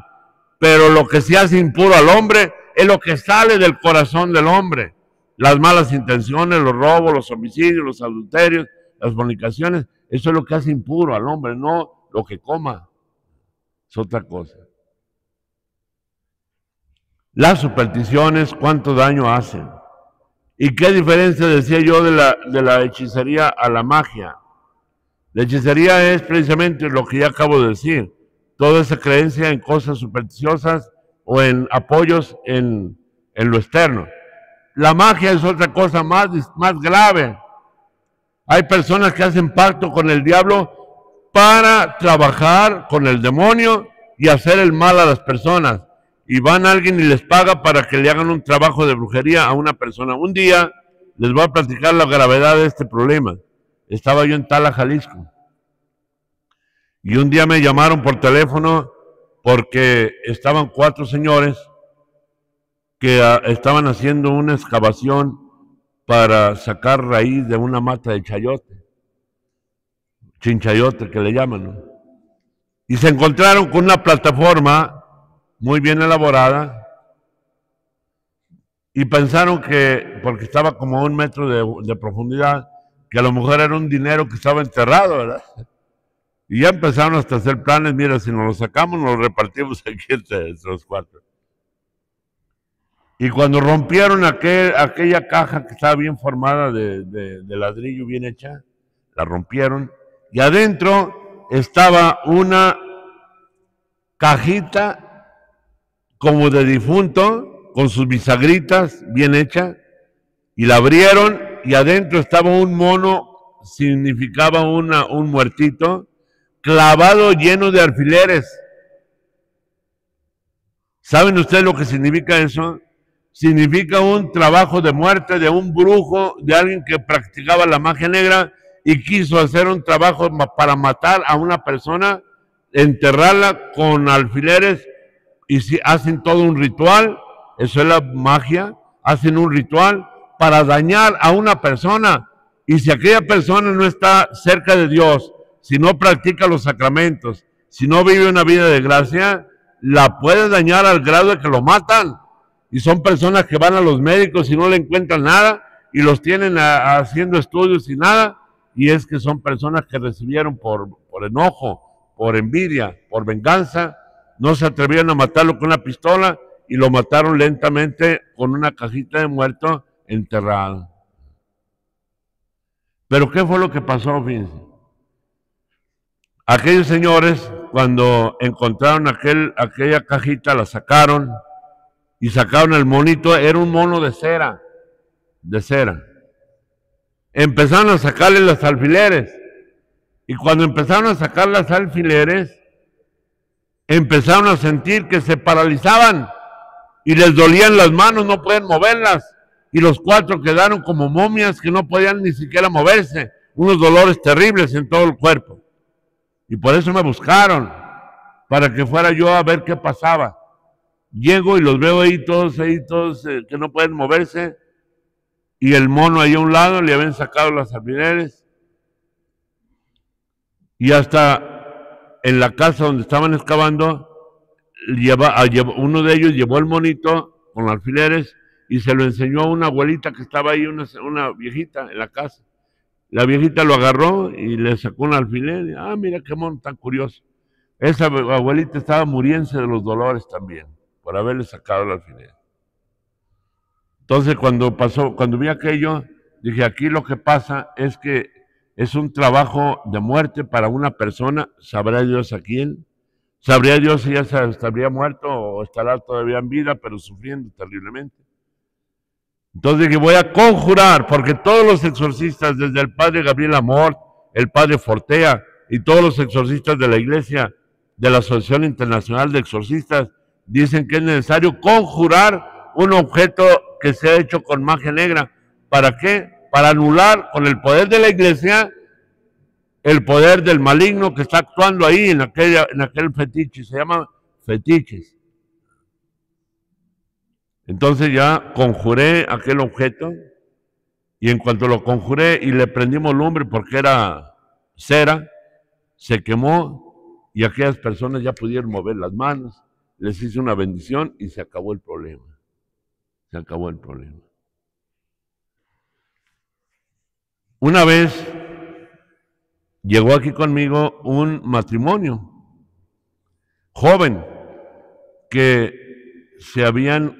pero lo que se hace impuro al hombre es lo que sale del corazón del hombre. Las malas intenciones, los robos, los homicidios, los adulterios, las fornicaciones, eso es lo que hace impuro al hombre, no lo que coma. Es otra cosa. Las supersticiones, ¿cuánto daño hacen? ¿Y qué diferencia decía yo de la hechicería a la magia? La hechicería es precisamente lo que ya acabo de decir, toda esa creencia en cosas supersticiosas o en apoyos en lo externo. La magia es otra cosa más grave. Hay personas que hacen pacto con el diablo para trabajar con el demonio y hacer el mal a las personas. Y van a alguien y les paga para que le hagan un trabajo de brujería a una persona. Un día les voy a platicar la gravedad de este problema. Estaba yo en Tala, Jalisco. Y un día me llamaron por teléfono porque estaban 4 señores que estaban haciendo una excavación para sacar raíz de una mata de chayote, chinchayote que le llaman, ¿no? Y se encontraron con una plataforma muy bien elaborada y pensaron que, porque estaba como a 1 metro de profundidad, que a lo mejor era un dinero que estaba enterrado, ¿verdad? Y ya empezaron hasta a hacer planes, mira, si nos lo sacamos, nos lo repartimos aquí entre los 4. Y cuando rompieron aquella caja que estaba bien formada de ladrillo, bien hecha, la rompieron, y adentro estaba una cajita como de difunto, con sus bisagritas bien hecha, y la abrieron, y adentro estaba un mono, significaba un muertito, clavado lleno de alfileres. ¿Saben ustedes lo que significa eso? Significa un trabajo de muerte de un brujo, de alguien que practicaba la magia negra y quiso hacer un trabajo para matar a una persona, enterrarla con alfileres, y si hacen todo un ritual, eso es la magia, hacen un ritual para dañar a una persona, y si aquella persona no está cerca de Dios, si no practica los sacramentos, si no vive una vida de gracia, la puede dañar al grado de que lo matan. Y son personas que van a los médicos y no le encuentran nada y los tienen haciendo estudios y nada, y es que son personas que recibieron por enojo, por envidia, por venganza, no se atrevieron a matarlo con una pistola y lo mataron lentamente con una cajita de muerto enterrado. Pero ¿qué fue lo que pasó, fíjense? Aquellos señores, cuando encontraron aquella cajita, la sacaron y sacaron el monito, era un mono de cera, de cera. Empezaron a sacarle los alfileres, y cuando empezaron a sacar los alfileres, empezaron a sentir que se paralizaban y les dolían las manos, no pueden moverlas, y los 4 quedaron como momias que no podían ni siquiera moverse, unos dolores terribles en todo el cuerpo. Y por eso me buscaron, para que fuera yo a ver qué pasaba. Llego y los veo ahí todos que no pueden moverse, y el mono ahí a un lado, le habían sacado los alfileres, y hasta en la casa donde estaban excavando, uno de ellos llevó el monito con los alfileres y se lo enseñó a una abuelita que estaba ahí, una viejita en la casa. La viejita lo agarró y le sacó un alfiler, y, mira qué mono tan curioso. Esa abuelita estaba muriéndose de los dolores también, por haberle sacado el alfiler. Entonces cuando vi aquello, dije, aquí lo que pasa es que es un trabajo de muerte para una persona, sabrá Dios a quién, sabría Dios si ya estaría muerto o estará todavía en vida, pero sufriendo terriblemente. Entonces dije, voy a conjurar, porque todos los exorcistas, desde el padre Gabriel Amor, el padre Fortea y todos los exorcistas de la iglesia, de la Asociación Internacional de Exorcistas, dicen que es necesario conjurar un objeto que se ha hecho con magia negra. ¿Para qué? Para anular con el poder de la iglesia el poder del maligno que está actuando ahí en aquel fetiche. Se llama fetiches. Entonces ya conjuré aquel objeto, y en cuanto lo conjuré y le prendimos lumbre porque era cera, se quemó y aquellas personas ya pudieron mover las manos, les hice una bendición y se acabó el problema. Se acabó el problema. Una vez llegó aquí conmigo un matrimonio joven que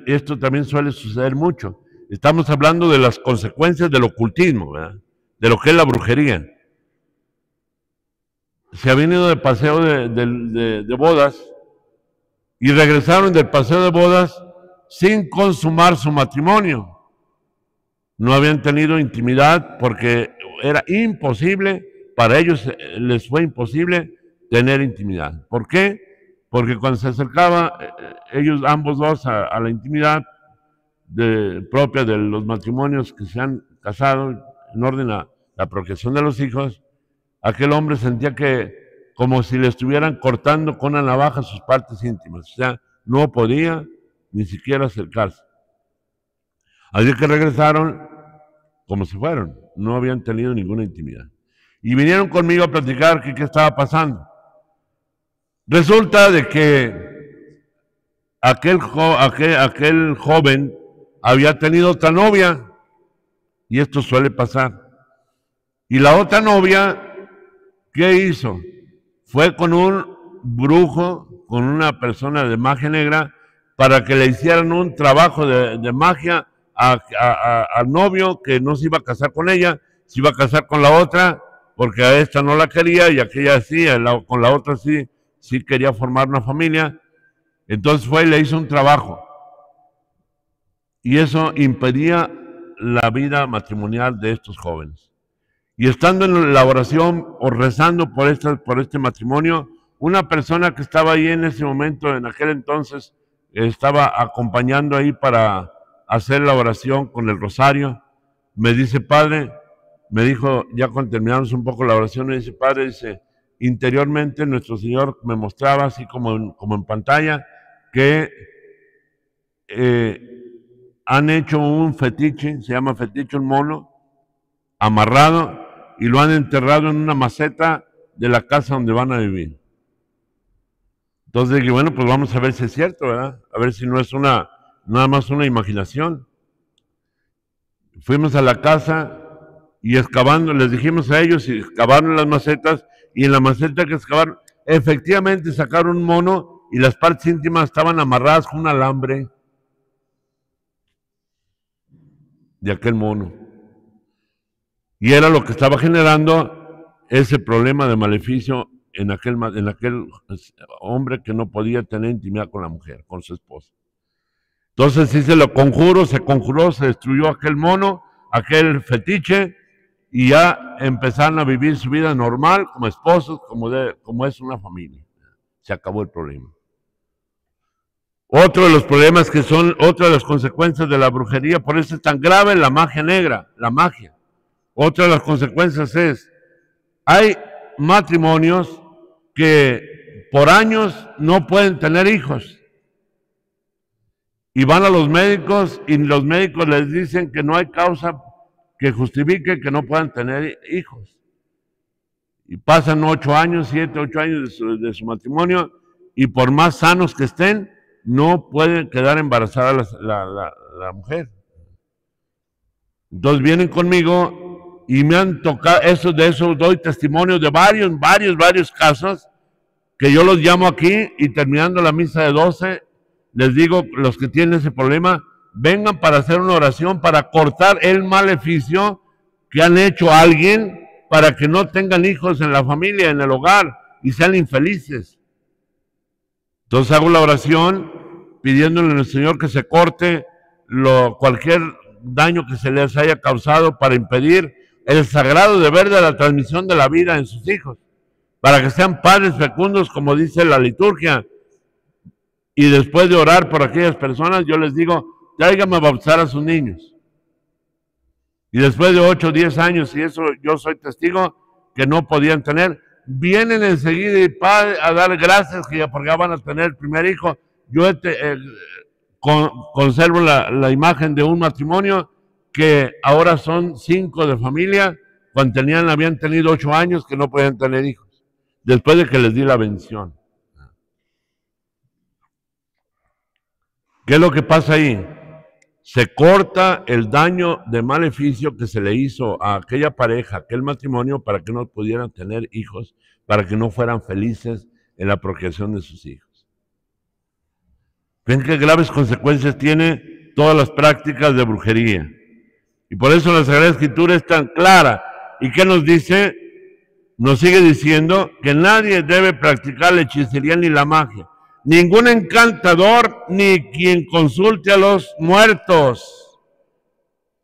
esto también suele suceder mucho. Estamos hablando de las consecuencias del ocultismo, ¿verdad? De lo que es la brujería. Se habían ido de paseo de bodas y regresaron del paseo de bodas sin consumar su matrimonio. No habían tenido intimidad porque era imposible, para ellos les fue imposible tener intimidad. ¿Por qué? Porque cuando se acercaba ellos ambos dos a la intimidad propia de los matrimonios que se han casado en orden a la procreación de los hijos, aquel hombre sentía que como si le estuvieran cortando con una navaja sus partes íntimas, o sea, no podía ni siquiera acercarse. Así que regresaron como se fueron, no habían tenido ninguna intimidad. Y vinieron conmigo a platicar qué estaba pasando. Resulta de que aquel joven había tenido otra novia, y esto suele pasar. Y la otra novia, ¿qué hizo? Fue con un brujo, con una persona de magia negra, para que le hicieran un trabajo de magia al novio, que no se iba a casar con ella, se iba a casar con la otra, porque a esta no la quería y aquella sí, con la otra sí quería formar una familia. Entonces fue y le hizo un trabajo. Y eso impedía la vida matrimonial de estos jóvenes. Y estando en la oración o rezando por este matrimonio, una persona que estaba ahí en ese momento, en aquel entonces, estaba acompañando ahí para hacer la oración con el rosario, me dice, padre, me dijo, ya cuando terminamos un poco la oración, me dice, padre, dice, interiormente nuestro Señor me mostraba, así como en pantalla, que han hecho un fetiche, se llama fetiche un mono, amarrado, y lo han enterrado en una maceta de la casa donde van a vivir. Entonces dije, bueno, pues vamos a ver si es cierto, ¿verdad? A ver si no es nada más una imaginación. Fuimos a la casa y excavando, les dijimos a ellos, y excavaron las macetas, y en la maceta que excavaron, efectivamente sacaron un mono y las partes íntimas estaban amarradas con un alambre de aquel mono. Y era lo que estaba generando ese problema de maleficio en aquel hombre que no podía tener intimidad con la mujer, con su esposa. Entonces sí se conjuró, se destruyó aquel mono, aquel fetiche, y ya empezaron a vivir su vida normal, como esposos, como es una familia. Se acabó el problema. Otro de los problemas que son, otra de las consecuencias de la brujería, por eso es tan grave la magia negra, la magia. Otra de las consecuencias es, hay matrimonios que por años no pueden tener hijos. Y van a los médicos y los médicos les dicen que no hay causa que justifique que no puedan tener hijos. Y pasan 8 años, 7, 8 años de su matrimonio, y por más sanos que estén, no puede quedar embarazada la mujer. Entonces vienen conmigo y me han tocado, de eso doy testimonio de varios casos, que yo los llamo aquí y terminando la misa de 12, les digo, los que tienen ese problema, vengan para hacer una oración, para cortar el maleficio que han hecho a alguien, para que no tengan hijos en la familia, en el hogar, y sean infelices. Entonces hago la oración pidiéndole al Señor que se corte cualquier daño que se les haya causado, para impedir el sagrado deber de la transmisión de la vida en sus hijos, para que sean padres fecundos, como dice la liturgia. Y después de orar por aquellas personas, yo les digo, tráiganme a bautizar a sus niños. Y después de 8 o 10 años, y eso yo soy testigo, que no podían tener, vienen enseguida y a dar gracias que ya porque ya van a tener el primer hijo. Yo conservo la imagen de un matrimonio que ahora son 5 de familia, cuando habían tenido 8 años que no podían tener hijos, después de que les di la bendición. ¿Qué es lo que pasa ahí? Se corta el daño de maleficio que se le hizo a aquella pareja, aquel matrimonio, para que no pudieran tener hijos, para que no fueran felices en la procreación de sus hijos. Ven qué graves consecuencias tiene todas las prácticas de brujería. Y por eso la Sagrada Escritura es tan clara. ¿Y qué nos dice? Nos sigue diciendo que nadie debe practicar la hechicería ni la magia. Ningún encantador ni quien consulte a los muertos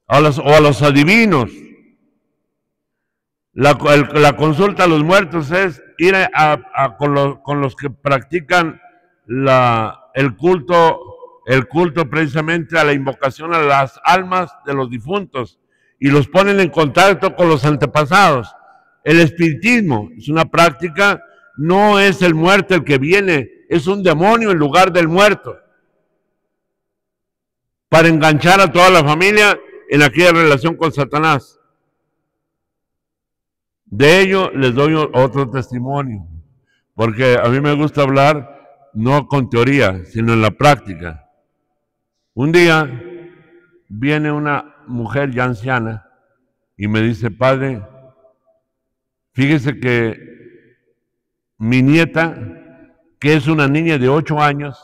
o a los adivinos. La consulta a los muertos es ir con los que practican el culto precisamente a la invocación a las almas de los difuntos y los ponen en contacto con los antepasados. El espiritismo es una práctica, no es el muerto el que viene, es un demonio en lugar del muerto, para enganchar a toda la familia en aquella relación con Satanás. De ello les doy otro testimonio, porque a mí me gusta hablar no con teoría, sino en la práctica. Un día viene una mujer ya anciana y me dice: padre, fíjese que mi nieta, que es una niña de 8 años,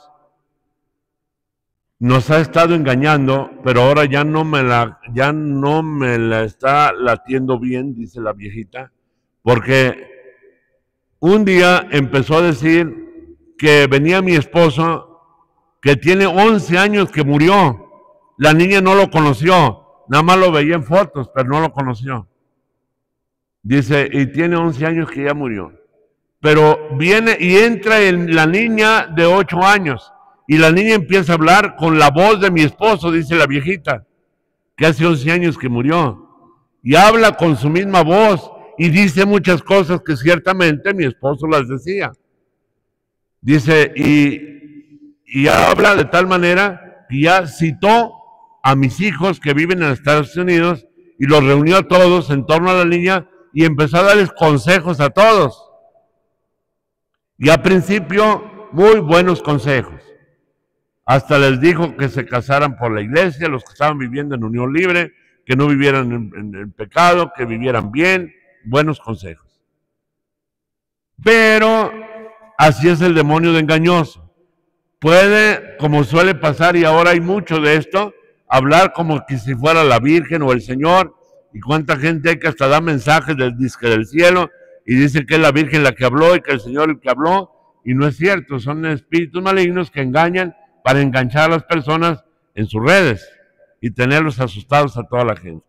nos ha estado engañando, pero ahora ya no me la está latiendo bien, dice la viejita, porque un día empezó a decir que venía mi esposo, que tiene 11 años que murió. La niña no lo conoció, nada más lo veía en fotos, pero no lo conoció. Dice, y tiene 11 años que ya murió. Pero viene y entra la niña de 8 años, y la niña empieza a hablar con la voz de mi esposo, dice la viejita, que hace 11 años que murió, y habla con su misma voz, y dice muchas cosas que ciertamente mi esposo las decía. Dice, y habla de tal manera que ya citó a mis hijos que viven en Estados Unidos y los reunió a todos en torno a la niña y empezó a darles consejos a todos. Y al principio, muy buenos consejos. Hasta les dijo que se casaran por la iglesia, los que estaban viviendo en unión libre, que no vivieran en pecado, que vivieran bien, buenos consejos. Pero así es el demonio de engañoso. Puede, como suele pasar, y ahora hay mucho de esto, hablar como que si fuera la Virgen o el Señor, y cuánta gente hay que hasta da mensajes del disque del cielo, y dice que es la Virgen la que habló y que el Señor el que habló, y no es cierto, son espíritus malignos que engañan para enganchar a las personas en sus redes y tenerlos asustados a toda la gente.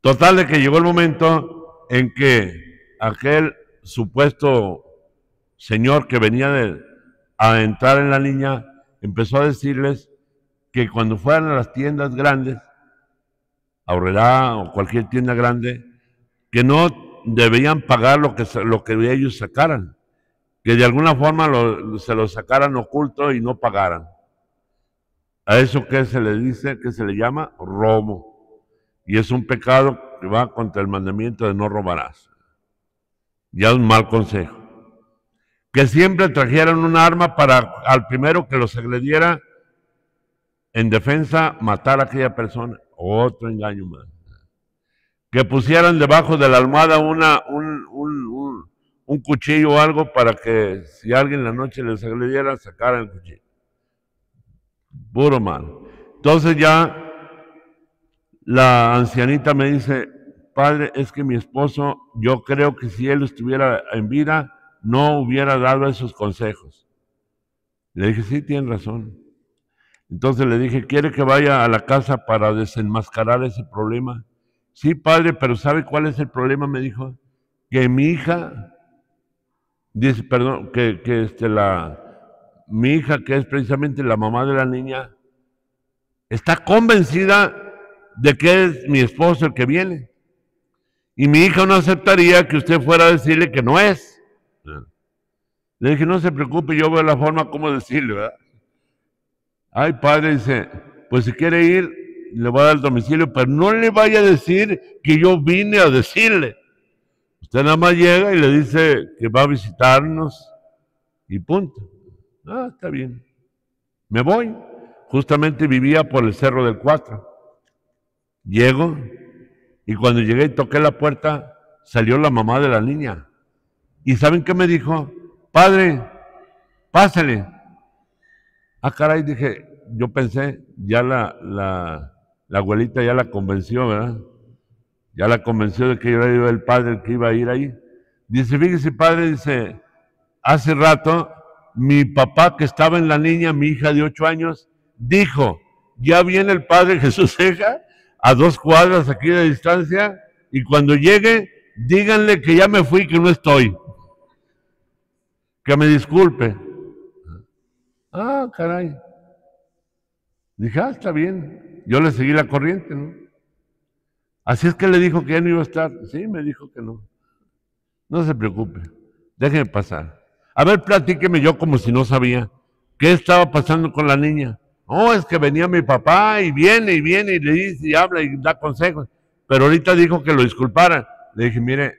Total de que llegó el momento en que aquel supuesto señor que venía a entrar en la niña empezó a decirles que cuando fueran a las tiendas grandes, Aurrerá o cualquier tienda grande, que no debían pagar lo que ellos sacaran, que de alguna forma se lo sacaran oculto y no pagaran. A eso que se le dice, que se le llama robo, y es un pecado que va contra el mandamiento de no robarás. Ya un mal consejo. Que siempre trajeran un arma para al primero que los agrediera en defensa matar a aquella persona. Otro engaño más. Que pusieran debajo de la almohada un cuchillo o algo para que si alguien en la noche les agrediera, sacaran el cuchillo. Puro mal. Entonces ya la ancianita me dice, padre, es que mi esposo, yo creo que si él estuviera en vida, no hubiera dado esos consejos. Le dije, sí, tiene razón. Entonces le dije, ¿quiere que vaya a la casa para desenmascarar ese problema? Sí, padre, pero ¿sabe cuál es el problema? Me dijo, que mi hija, dice, perdón, mi hija, que es precisamente la mamá de la niña, está convencida de que es mi esposo el que viene. Y mi hija no aceptaría que usted fuera a decirle que no es. Le dije, no se preocupe, yo veo la forma como decirle, ¿verdad? Ay, padre, dice, pues si quiere ir, le voy a dar el domicilio, pero no le vaya a decir que yo vine a decirle. Usted nada más llega y le dice que va a visitarnos y punto. Ah, está bien. Me voy. Justamente vivía por el Cerro del Cuatro. Llego y cuando llegué y toqué la puerta, salió la mamá de la niña. ¿Y saben qué me dijo? Padre, pásale. Ah, caray, dije, yo pensé, ya la abuelita ya la convenció, ¿verdad? Ya la convenció de que yo era el padre el que iba a ir ahí. Dice, fíjese, padre, dice, hace rato, mi papá que estaba en la niña, mi hija de 8 años, dijo, ya viene el padre Jesús Ceja a 2 cuadras aquí de distancia y cuando llegue, díganle que ya me fui, que no estoy. Que me disculpe. Ah, caray. Dije, ah, está bien. Yo le seguí la corriente, ¿no? Así es que le dijo que ya no iba a estar. Sí, me dijo que no. No se preocupe. Déjeme pasar. A ver, platíqueme yo como si no sabía. ¿Qué estaba pasando con la niña? Oh, es que venía mi papá y viene y viene y le dice y habla y da consejos. Pero ahorita dijo que lo disculpara. Le dije, mire,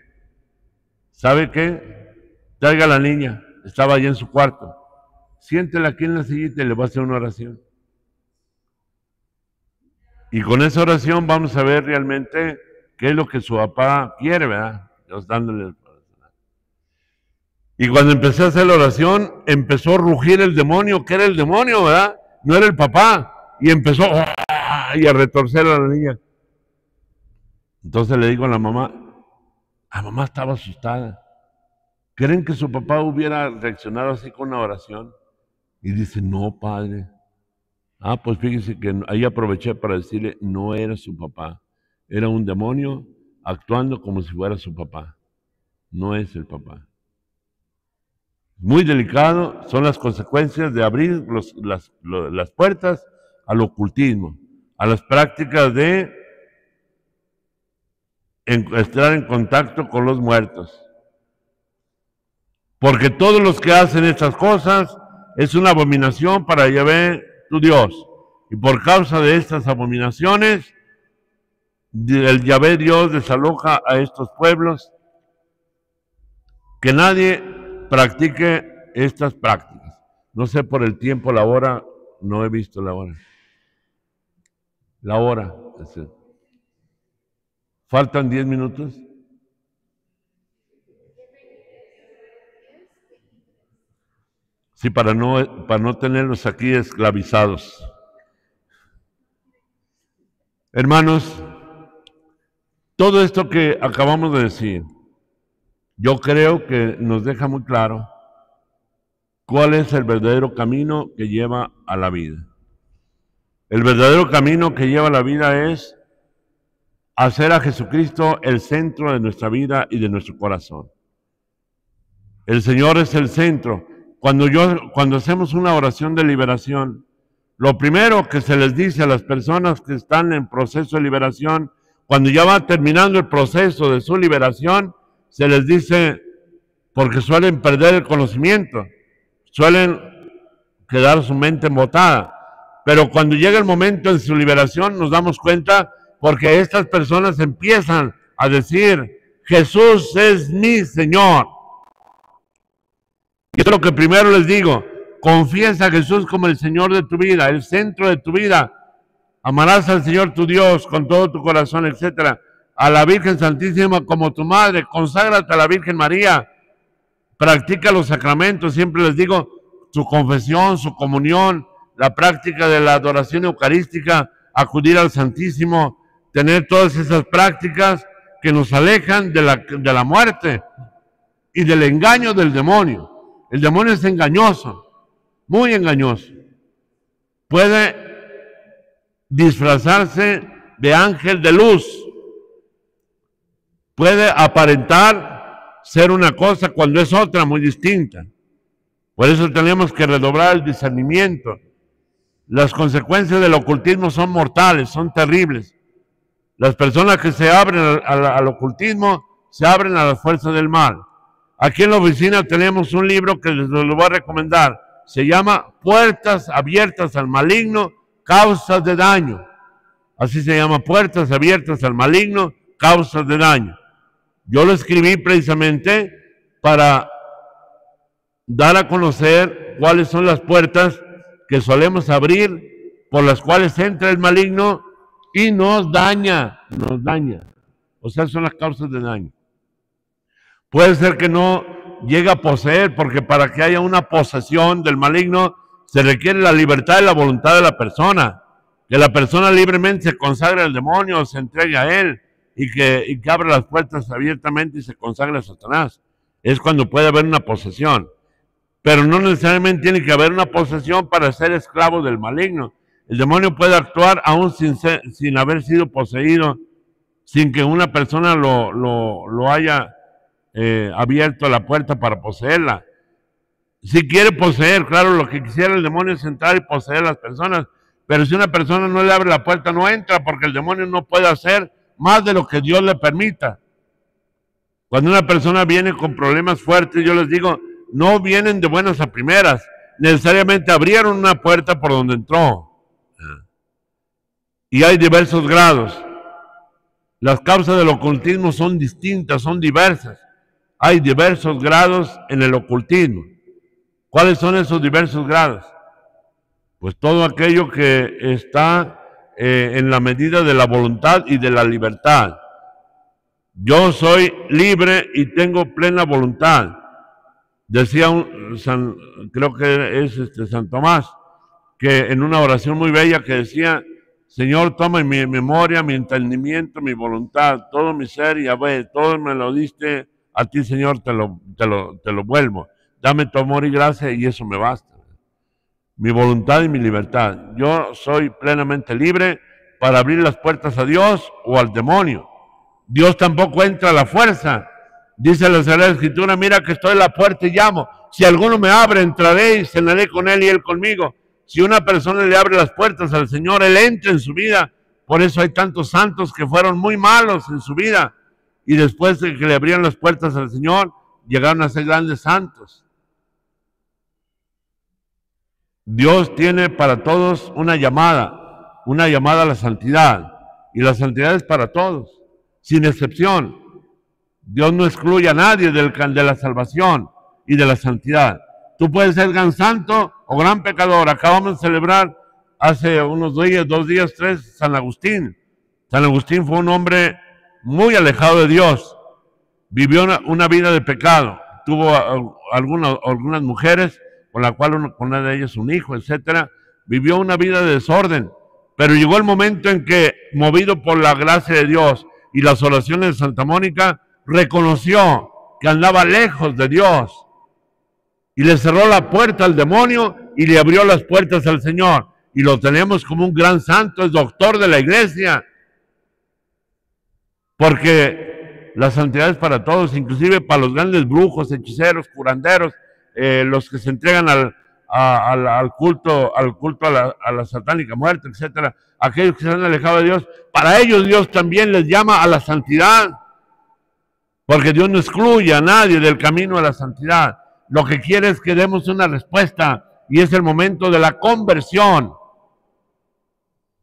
¿sabe qué? Traiga a la niña. Estaba allí en su cuarto. Siéntela aquí en la sillita y le voy a hacer una oración. Y con esa oración vamos a ver realmente qué es lo que su papá quiere, ¿verdad? Dios dándole. Y cuando empecé a hacer la oración, empezó a rugir el demonio, que era el demonio, ¿verdad? No era el papá. Y empezó y a retorcer a la niña. Entonces le digo a la mamá estaba asustada. ¿Creen que su papá hubiera reaccionado así con una oración? Y dice, no, padre. Ah, pues fíjese que ahí aproveché para decirle, no era su papá. Era un demonio actuando como si fuera su papá. No es el papá. Muy delicado son las consecuencias de abrir las puertas al ocultismo, a las prácticas de estar en contacto con los muertos. Porque todos los que hacen estas cosas es una abominación para Yahvé tu Dios. Y por causa de estas abominaciones, el Yahvé Dios desaloja a estos pueblos. Que nadie practique estas prácticas. No sé por el tiempo, la hora, no he visto la hora. La hora. ¿Faltan 10 minutos? Sí, para no tenerlos aquí esclavizados. Hermanos, todo esto que acabamos de decir, yo creo que nos deja muy claro cuál es el verdadero camino que lleva a la vida. El verdadero camino que lleva a la vida es hacer a Jesucristo el centro de nuestra vida y de nuestro corazón. El Señor es el centro. Cuando hacemos una oración de liberación, lo primero que se les dice a las personas que están en proceso de liberación, cuando ya va terminando el proceso de su liberación, se les dice, porque suelen perder el conocimiento, suelen quedar su mente embotada. Pero cuando llega el momento de su liberación, nos damos cuenta porque estas personas empiezan a decir, Jesús es mi Señor. Y es lo que primero les digo, confiesa a Jesús como el Señor de tu vida, el centro de tu vida. Amarás al Señor tu Dios con todo tu corazón, etc. A la Virgen Santísima como tu madre, conságrate a la Virgen María, practica los sacramentos, siempre les digo, su confesión, su comunión, la práctica de la adoración eucarística, acudir al Santísimo, tener todas esas prácticas que nos alejan de la muerte y del engaño del demonio. El demonio es engañoso, muy engañoso. Puede disfrazarse de ángel de luz, puede aparentar ser una cosa cuando es otra muy distinta. Por eso tenemos que redoblar el discernimiento. Las consecuencias del ocultismo son mortales, son terribles. Las personas que se abren al ocultismo se abren a las fuerzas del mal. Aquí en la oficina tenemos un libro que les lo voy a recomendar. Se llama Puertas abiertas al maligno, causas de daño. Así se llama, Puertas abiertas al maligno, causas de daño. Yo lo escribí precisamente para dar a conocer cuáles son las puertas que solemos abrir, por las cuales entra el maligno y nos daña. O sea, son las causas de daño. Puede ser que no llegue a poseer, porque para que haya una posesión del maligno Se requiere la libertad y la voluntad de la persona, que la persona libremente se consagre al demonio, se entregue a él y que abra las puertas abiertamente y se consagre a Satanás. Es cuando puede haber una posesión. Pero no necesariamente tiene que haber una posesión para ser esclavo del maligno. El demonio puede actuar aún sin haber sido poseído, sin que una persona lo haya abierto la puerta para poseerla. Si quiere poseer, claro, lo que quisiera el demonio es entrar y poseer a las personas, pero si una persona no le abre la puerta, no entra, porque el demonio no puede hacer más de lo que Dios le permita. Cuando una persona viene con problemas fuertes, yo les digo, no vienen de buenas a primeras, necesariamente abrieron una puerta por donde entró. Y hay diversos grados. Las causas del ocultismo son distintas, son diversas. Hay diversos grados en el ocultismo. ¿Cuáles son esos diversos grados? Pues todo aquello que está en la medida de la voluntad y de la libertad. Yo soy libre y tengo plena voluntad. Decía creo que es San Tomás, que en una oración muy bella que decía, Señor, toma mi memoria, mi entendimiento, mi voluntad, todo mi ser y a ver, todo me lo diste a ti, Señor, te lo vuelvo. Dame tu amor y gracia y eso me basta. Mi voluntad y mi libertad. Yo soy plenamente libre para abrir las puertas a Dios o al demonio. Dios tampoco entra a la fuerza. Dice la Sagrada Escritura, mira que estoy en la puerta y llamo. Si alguno me abre, entraré y cenaré con él y él conmigo. Si una persona le abre las puertas al Señor, Él entra en su vida. Por eso hay tantos santos que fueron muy malos en su vida. Y después de que le abrían las puertas al Señor, llegaron a ser grandes santos. Dios tiene para todos una llamada a la santidad. Y la santidad es para todos, sin excepción. Dios no excluye a nadie de la salvación y de la santidad. Tú puedes ser gran santo o gran pecador. Acabamos de celebrar hace unos días, 2 días, 3, San Agustín. San Agustín fue un hombre muy alejado de Dios. Vivió una vida de pecado. Tuvo algunas mujeres, con la cual con una de ellas un hijo, etc. Vivió una vida de desorden. Pero llegó el momento en que, movido por la gracia de Dios y las oraciones de Santa Mónica, reconoció que andaba lejos de Dios. Y le cerró la puerta al demonio y le abrió las puertas al Señor. Y lo tenemos como un gran santo, es doctor de la iglesia. Porque la santidad es para todos, inclusive para los grandes brujos, hechiceros, curanderos, los que se entregan al culto a la satánica muerte, etc. Aquellos que se han alejado de Dios, para ellos Dios también les llama a la santidad. Porque Dios no excluye a nadie del camino a la santidad. Lo que quiere es que demos una respuesta y es el momento de la conversión.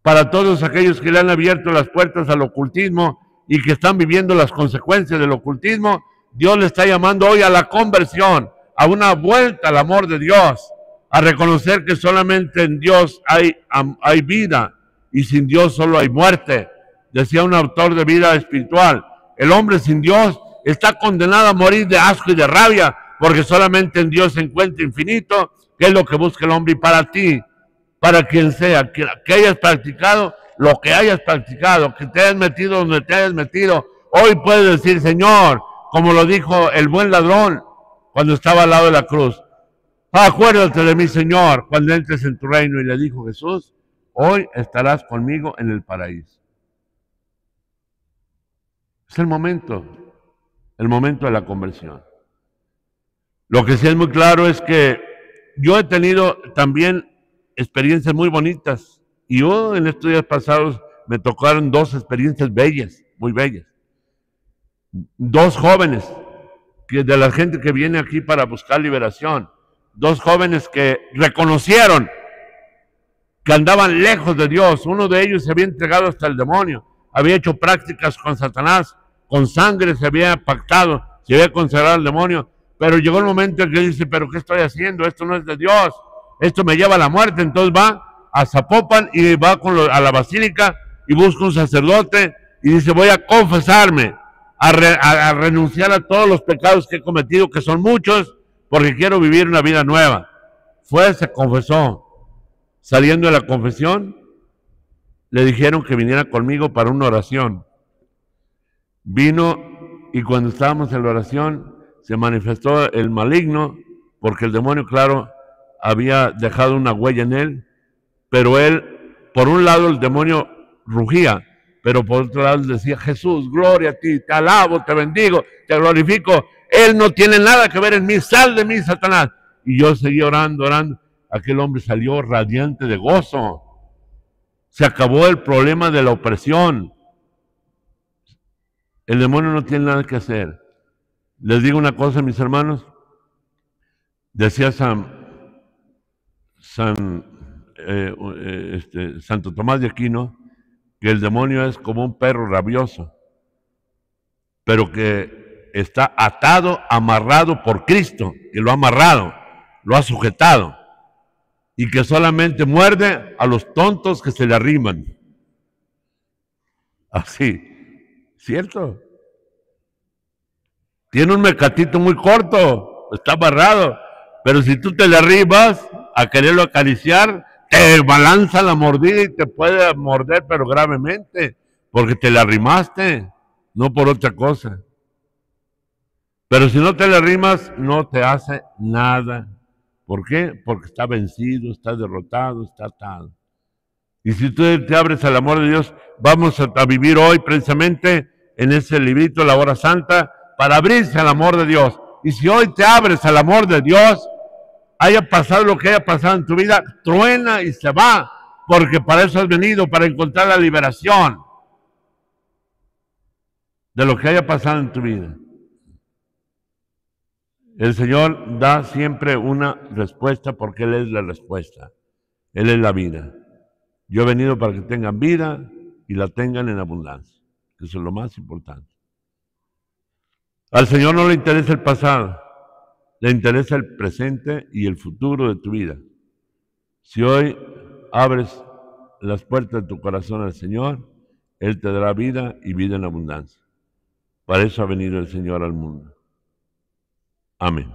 Para todos aquellos que le han abierto las puertas al ocultismo y que están viviendo las consecuencias del ocultismo, Dios le está llamando hoy a la conversión, a una vuelta al amor de Dios, a reconocer que solamente en Dios hay vida y sin Dios solo hay muerte. Decía un autor de vida espiritual, el hombre sin Dios está condenado a morir de asco y de rabia, porque solamente en Dios se encuentra infinito, que es lo que busca el hombre. Y para ti, para quien sea, que hayas practicado lo que hayas practicado, que te hayas metido donde te hayas metido, hoy puedes decir, Señor, como lo dijo el buen ladrón cuando estaba al lado de la cruz, acuérdate de mí, Señor, cuando entres en tu reino. Y le dijo Jesús, hoy estarás conmigo en el paraíso. Es el momento de la conversión. Lo que sí es muy claro es que yo he tenido también experiencias muy bonitas y yo en estos días pasados me tocaron 2 experiencias bellas, muy bellas. 2 jóvenes de la gente que viene aquí para buscar liberación, 2 jóvenes que reconocieron que andaban lejos de Dios. Uno de ellos se había entregado hasta el demonio, había hecho prácticas con Satanás, con sangre se había pactado, se había consagrado al demonio. Pero llegó el momento en que dice, ¿pero qué estoy haciendo? Esto no es de Dios, esto me lleva a la muerte. Entonces va a Zapopan y va a la basílica y busca un sacerdote y dice, voy a confesarme, a renunciar a todos los pecados que he cometido, que son muchos, porque quiero vivir una vida nueva. Fue, se confesó. Saliendo de la confesión, le dijeron que viniera conmigo para una oración. Vino y cuando estábamos en la oración se manifestó el maligno, porque el demonio, claro, había dejado una huella en él, pero él, por un lado el demonio rugía, pero por otro lado decía: Jesús, gloria a ti, te alabo, te bendigo, te glorifico, él no tiene nada que ver en mí, sal de mí, Satanás. Y yo seguí orando, orando. Aquel hombre salió radiante de gozo. Se acabó el problema de la opresión. El demonio no tiene nada que hacer. Les digo una cosa, mis hermanos. Decía Santo Tomás de Aquino que el demonio es como un perro rabioso, pero que está atado, amarrado por Cristo, que lo ha amarrado, lo ha sujetado, y que solamente muerde a los tontos que se le arriman. Así, ¿cierto? Tiene un mecatito muy corto, está amarrado, pero si tú te le arribas a quererlo acariciar, te balanza la mordida y te puede morder, pero gravemente, porque te le arrimaste, no por otra cosa. Pero si no te le arrimas, no te hace nada. ¿Por qué? Porque está vencido, está derrotado, está atado. Y si tú te abres al amor de Dios, vamos a vivir hoy precisamente en ese librito, la hora santa, para abrirse al amor de Dios. Y si hoy te abres al amor de Dios, haya pasado lo que haya pasado en tu vida, truena y se va, porque para eso has venido, para encontrar la liberación de lo que haya pasado en tu vida. El Señor da siempre una respuesta porque Él es la respuesta. Él es la vida. Yo he venido para que tengan vida y la tengan en abundancia. Eso es lo más importante. Al Señor no le interesa el pasado, le interesa el presente y el futuro de tu vida. Si hoy abres las puertas de tu corazón al Señor, Él te dará vida y vida en abundancia. Para eso ha venido el Señor al mundo. Amén.